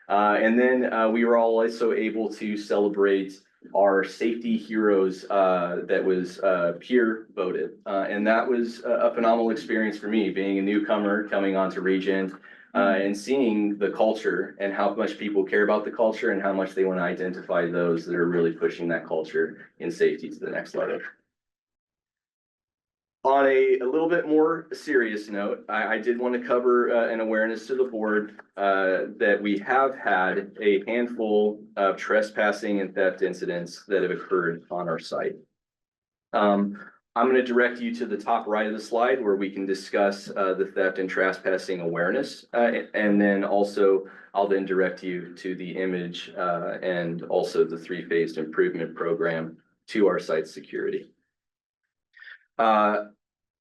And then we were also able to celebrate our safety heroes that was peer voted. And that was a phenomenal experience for me, being a newcomer coming onto ReGen and seeing the culture and how much people care about the culture and how much they want to identify those that are really pushing that culture in safety to the next level. On a little bit more serious note, I did want to cover an awareness to the board that we have had a handful of trespassing and theft incidents that have occurred on our site. I'm going to direct you to the top right of the slide where we can discuss the theft and trespassing awareness. And then also I'll then direct you to the image and also the three-phased improvement program to our site security.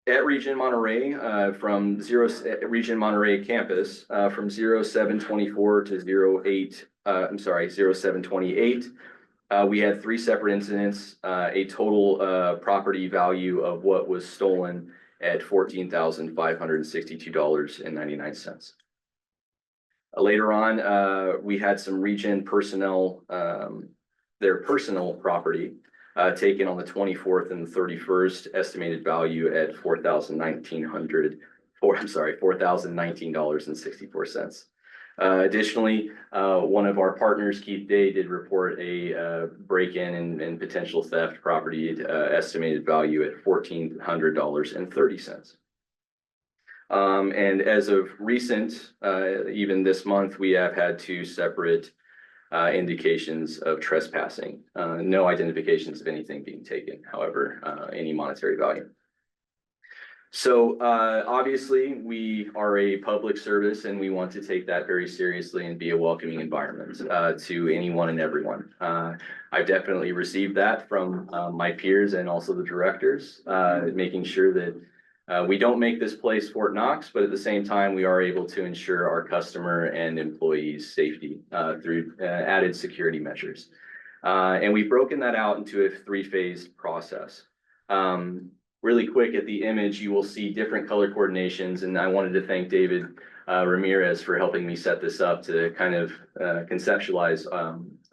At ReGen Monterey, ReGen Monterey campus, from 07/24 to 07/28, we had 3 separate incidents, a total property value of what was stolen at $14,562.99. Later on, we had some ReGen personnel, their personal property taken on the 24th and the 31st, estimated value at $4,019.64. Additionally, one of our partners, Keith Day, did report a break-in and potential theft property estimated value at $1,400.30. And as of recent, even this month, we have had 2 separate indications of trespassing. No identifications of anything being taken, however, any monetary value. So obviously, we are a public service and we want to take that very seriously and be a welcoming environment to anyone and everyone. I've definitely received that from my peers and also the directors, making sure that we don't make this place Fort Knox, but at the same time, we are able to ensure our customer and employees' safety through added security measures. And we've broken that out into a 3-phased process. Really quick at the image, you will see different color coordinations, and I wanted to thank David Ramirez for helping me set this up to kind of conceptualize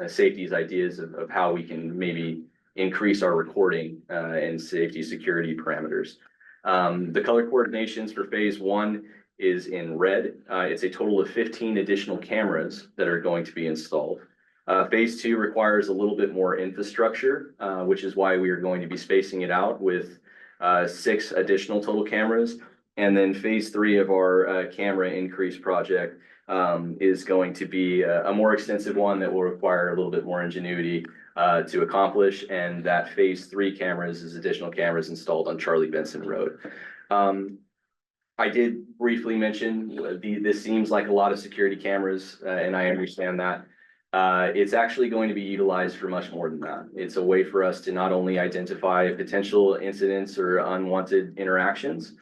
safety's ideas of how we can maybe increase our recording and safety security parameters. The color coordinations for phase 1 is in red. It's a total of 15 additional cameras that are going to be installed. Phase 2 requires a little bit more infrastructure, which is why we are going to be spacing it out with 6 additional total cameras. And then phase 3 of our camera increase project is going to be a more extensive one that will require a little bit more ingenuity to accomplish, and that phase 3 cameras is additional cameras installed on Charlie Benson Road. I did briefly mention this seems like a lot of security cameras, and I understand that. It's actually going to be utilized for much more than that. It's a way for us to not only identify potential incidents or unwanted interactions,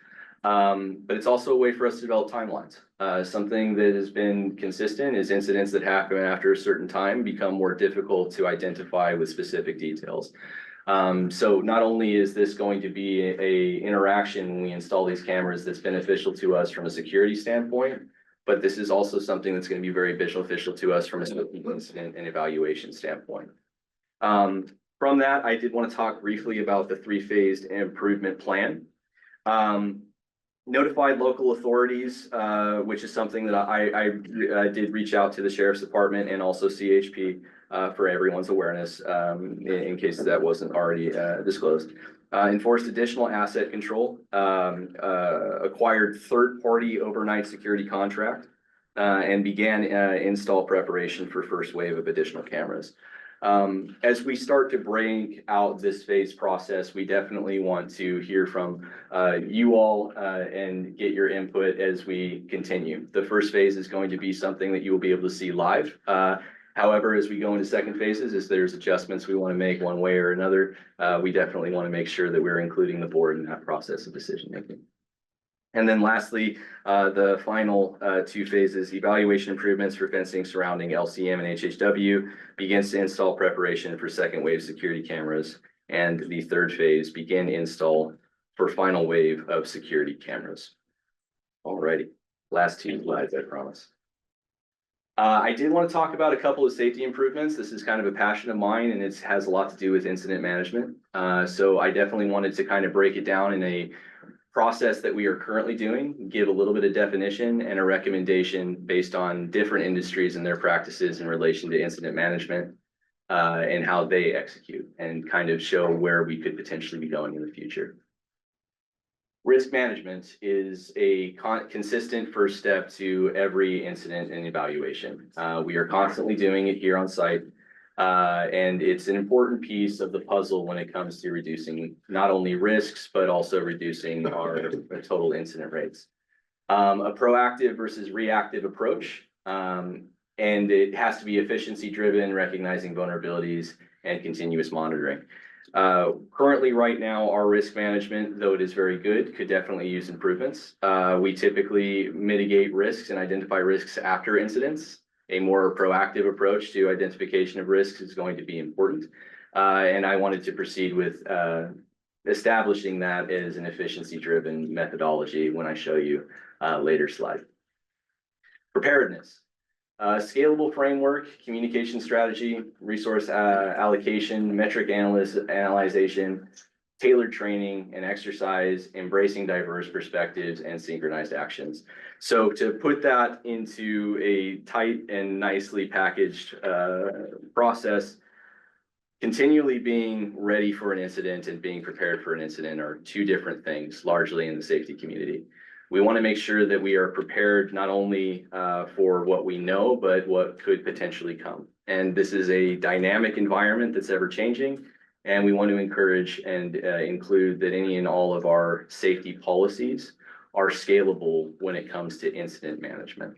but it's also a way for us to develop timelines. Something that has been consistent is incidents that happen after a certain time become more difficult to identify with specific details. So not only is this going to be a interaction when we install these cameras that's beneficial to us from a security standpoint, but this is also something that's going to be very beneficial to us from a incident and evaluation standpoint. From that, I did want to talk briefly about the 3-phased improvement plan. Notified local authorities, which is something that I did reach out to the Sheriff's Department and also CHP for everyone's awareness in case that wasn't already disclosed. enforced additional asset control, acquired third-party overnight security contract, and began install preparation for first wave of additional cameras. As we start to break out this phase process, we definitely want to hear from you all and get your input as we continue. The first phase is going to be something that you will be able to see live. However, as we go into second phases, as there's adjustments we want to make one way or another, we definitely want to make sure that we're including the board in that process of decision making. And then lastly, the final two phases, evaluation improvements for fencing surrounding LCM and HHW begins to install preparation for second wave security cameras. And the third phase, begin install for final wave of security cameras. Alrighty, last two slides, I promise. I did want to talk about a couple of safety improvements. This is kind of a passion of mine and it has a lot to do with incident management. So I definitely wanted to kind of break it down in a process that we are currently doing, give a little bit of definition and a recommendation based on different industries and their practices in relation to incident management and how they execute and kind of show where we could potentially be going in the future. Risk management is a consistent first step to every incident and evaluation. We are constantly doing it here on site. And it's an important piece of the puzzle when it comes to reducing not only risks, but also reducing our total incident rates. A proactive versus reactive approach, and it has to be efficiency driven, recognizing vulnerabilities and continuous monitoring. Currently right now, our risk management, though it is very good, could definitely use improvements. We typically mitigate risks and identify risks after incidents. A more proactive approach to identification of risks is going to be important. And I wanted to proceed with establishing that as an efficiency-driven methodology when I show you later slide. Preparedness. Scalable framework, communication strategy, resource allocation, metric analyzation, tailored training and exercise, embracing diverse perspectives and synchronized actions. So to put that into a tight and nicely packaged process, continually being ready for an incident and being prepared for an incident are two different things, largely in the safety community. We want to make sure that we are prepared not only for what we know, but what could potentially come. And this is a dynamic environment that's ever changing. And we want to encourage and include that any and all of our safety policies are scalable when it comes to incident management.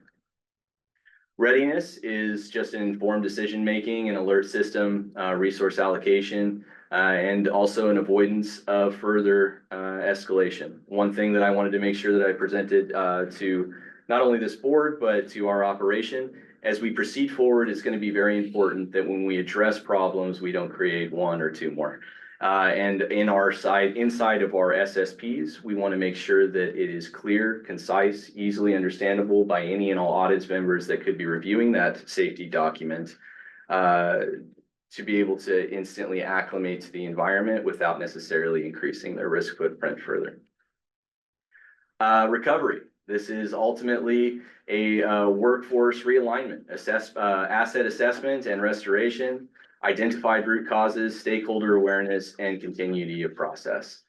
Readiness is just an informed decision-making and alert system, resource allocation, and also an avoidance of further escalation. One thing that I wanted to make sure that I presented to not only this board, but to our operation, as we proceed forward, it's going to be very important that when we address problems, we don't create one or two more. And inside of our SSPs, we want to make sure that it is clear, concise, easily understandable by any and all audits members that could be reviewing that safety document to be able to instantly acclimate to the environment without necessarily increasing their risk footprint further. Recovery. This is ultimately a workforce realignment, asset assessment and restoration, identified root causes, stakeholder awareness, and continuity of process.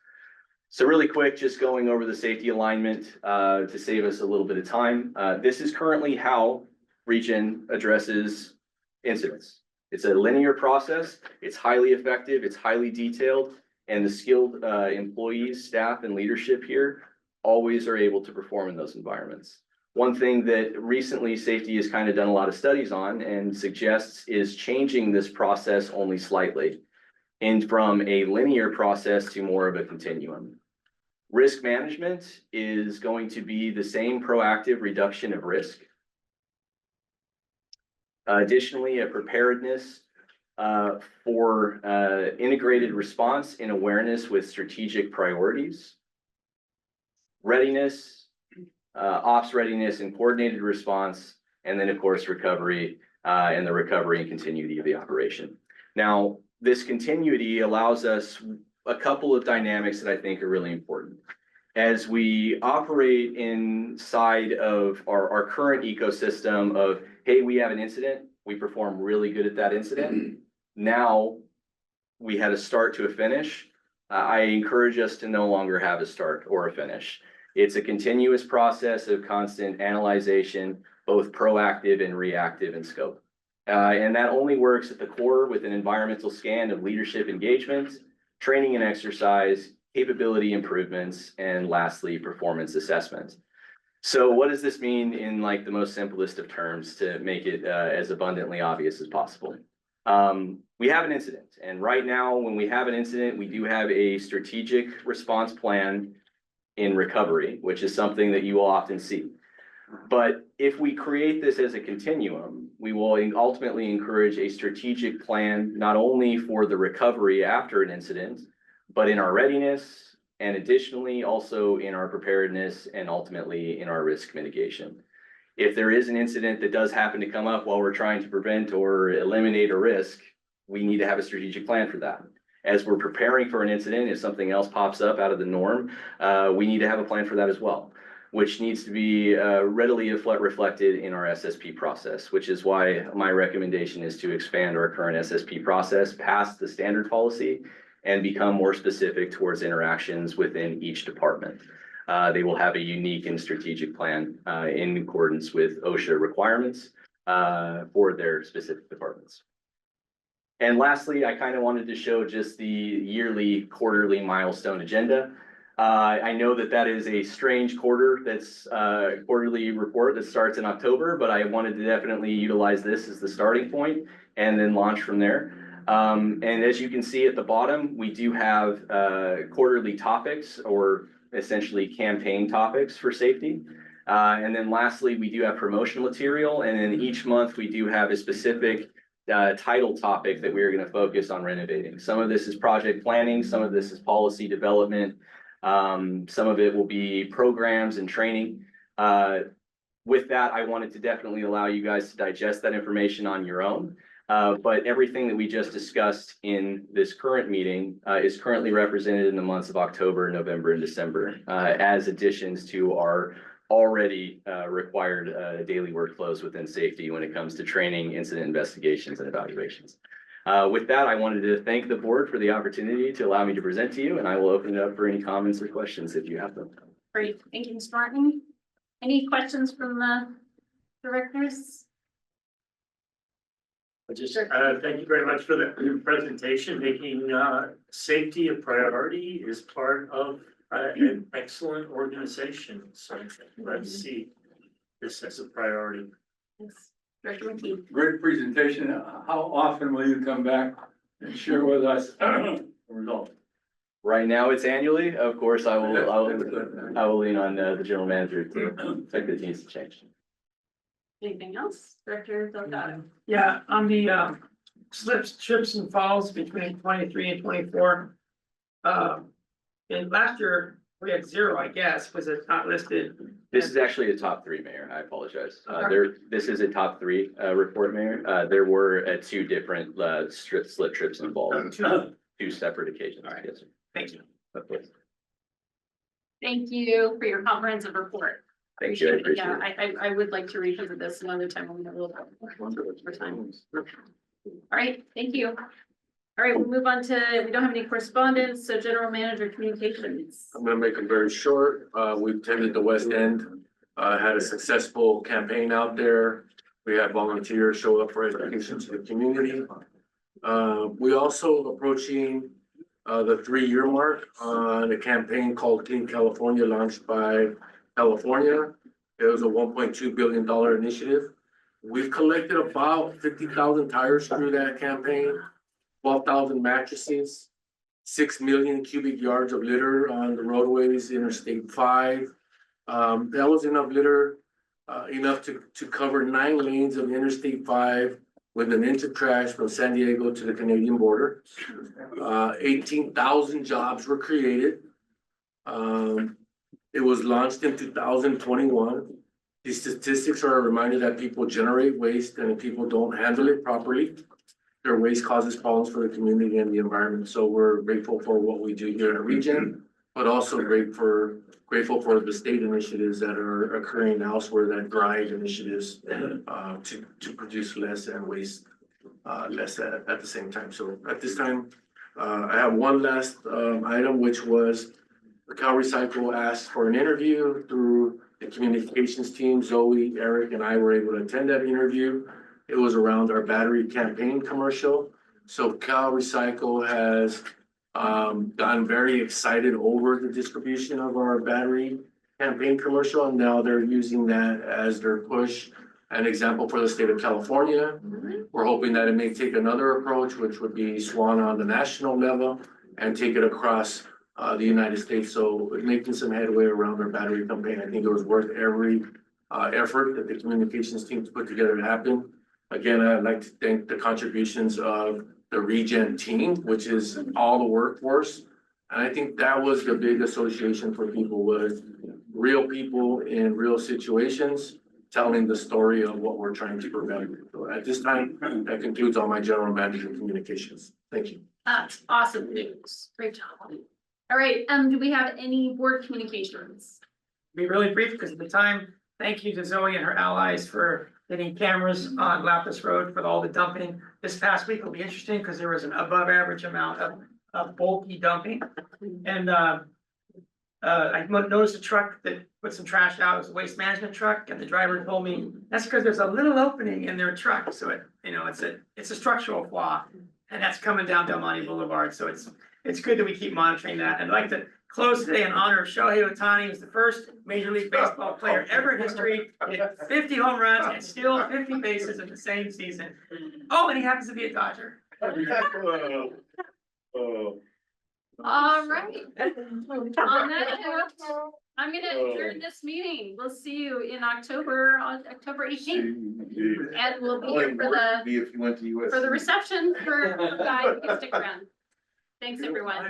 So really quick, just going over the safety alignment to save us a little bit of time. This is currently how ReGen addresses incidents. It's a linear process, it's highly effective, it's highly detailed, and the skilled employees, staff, and leadership here always are able to perform in those environments. One thing that recently safety has kind of done a lot of studies on and suggests is changing this process only slightly, and from a linear process to more of a continuum. Risk management is going to be the same proactive reduction of risk. Additionally, a preparedness for integrated response and awareness with strategic priorities. Readiness, ops readiness and coordinated response, and then of course recovery and the recovery and continuity of the operation. Now, this continuity allows us a couple of dynamics that I think are really important. As we operate inside of our current ecosystem of, hey, we have an incident, we perform really good at that incident. Now we had a start to a finish. I encourage us to no longer have a start or a finish. It's a continuous process of constant analyzation, both proactive and reactive in scope. And that only works at the core with an environmental scan of leadership engagement, training and exercise, capability improvements, and lastly, performance assessment. So what does this mean in like the most simplest of terms to make it as abundantly obvious as possible? We have an incident, and right now when we have an incident, we do have a strategic response plan in recovery, which is something that you will often see. But if we create this as a continuum, we will ultimately encourage a strategic plan, not only for the recovery after an incident, but in our readiness, and additionally also in our preparedness and ultimately in our risk mitigation. If there is an incident that does happen to come up while we're trying to prevent or eliminate a risk, we need to have a strategic plan for that. As we're preparing for an incident, if something else pops up out of the norm, we need to have a plan for that as well, which needs to be readily reflected in our SSP process, which is why my recommendation is to expand our current SSP process past the standard policy and become more specific towards interactions within each department. They will have a unique and strategic plan in accordance with OSHA requirements for their specific departments. And lastly, I kind of wanted to show just the yearly, quarterly milestone agenda. I know that that is a strange quarter, that's quarterly report that starts in October, but I wanted to definitely utilize this as the starting point and then launch from there. And as you can see at the bottom, we do have quarterly topics or essentially campaign topics for safety. And then lastly, we do have promotional material. And then each month we do have a specific title topic that we're going to focus on renovating. Some of this is project planning, some of this is policy development. Some of it will be programs and training. With that, I wanted to definitely allow you guys to digest that information on your own. But everything that we just discussed in this current meeting is currently represented in the months of October, November, and December as additions to our already required daily workflows within safety when it comes to training, incident investigations, and evaluations. With that, I wanted to thank the board for the opportunity to allow me to present to you, and I will open it up for any comments or questions if you have them. Great, thank you, Mr. Martin. Any questions from the directors? Just, thank you very much for the presentation. Making safety a priority is part of an excellent organization. So glad to see this as a priority. Yes. Director McKee. Great presentation. How often will you come back and share with us the results? Right now, it's annually. Of course, I will lean on the general manager to check that needs to change. Anything else? Director Delgado. Yeah, on the slips, trips and falls between 23 and 24. And last year, we had 0, I guess, was it not listed? This is actually a top 3, Mayor. I apologize. This is a top 3 report, Mayor. There were 2 different slip trips involved. 2 separate occasions. All right. Yes, sir. Thank you. Of course. Thank you for your comprehensive report. Thank you. I appreciate Yeah, it. I would like to revisit this another time when we have a little more time. All right, thank you. All right, we'll move on to, we don't have any correspondence, so general manager communications. I'm gonna make them very short. We attended the West End, had a successful campaign out there. We had volunteers show up for education to the community. We also approaching the 3-year mark on a campaign called Clean California, launched by California. It was a $1.2 billion initiative. We've collected about 50,000 tires through that campaign, 12,000 mattresses, 6 million cubic yards of litter on the roadways, Interstate 5. That was enough litter, enough to cover 9 lanes of Interstate 5 with an inch of trash from San Diego to the Canadian border. 18,000 jobs were created. It was launched in 2021. These statistics are a reminder that people generate waste, and if people don't handle it properly, their waste causes problems for the community and the environment. So we're grateful for what we do here at ReGen, but also grateful for the state initiatives that are occurring elsewhere that drive initiatives to produce less and waste less at the same time. So at this time, I have one last item, which was the Cal Recycle asked for an interview through the communications team. Zoe, Eric, and I were able to attend that interview. It was around our battery campaign commercial. So Cal Recycle has gotten very excited over the distribution of our battery campaign commercial, and now they're using that as their push. An example for the state of California. We're hoping that it may take another approach, which would be Swan on the national level and take it across the United States. So making some headway around our battery campaign. I think it was worth every effort that the communications teams put together to happen. Again, I'd like to thank the contributions of the ReGen team, which is all the workforce. And I think that was the big association for people, was real people in real situations, telling the story of what we're trying to prevent. So at this time, that concludes all my general manager communications. Thank you. That's awesome news. Great job. All right, do we have any board communications? Be really brief because of the time. Thank you to Zoe and her allies for getting cameras on Lapis Road for all the dumping. This past week will be interesting because there was an above average amount of bulky dumping. And I noticed a truck that put some trash out. It was a waste management truck, and the driver told me that's because there's a little opening in their truck. So it's a structural flaw, and that's coming down Del Monte Boulevard. So it's good that we keep monitoring that. And I'd like to close today in honor of Shohei Ohtani, who's the first Major League Baseball player ever in history to hit 50 home runs and steal 50 bases in the same season. Oh, and he happens to be a Dodger. All right. On that note, I'm gonna adjourn this meeting. We'll see you in October, on October 18th. And we'll be here If you went to US. for the reception for guys who can stick around. Thanks, everyone.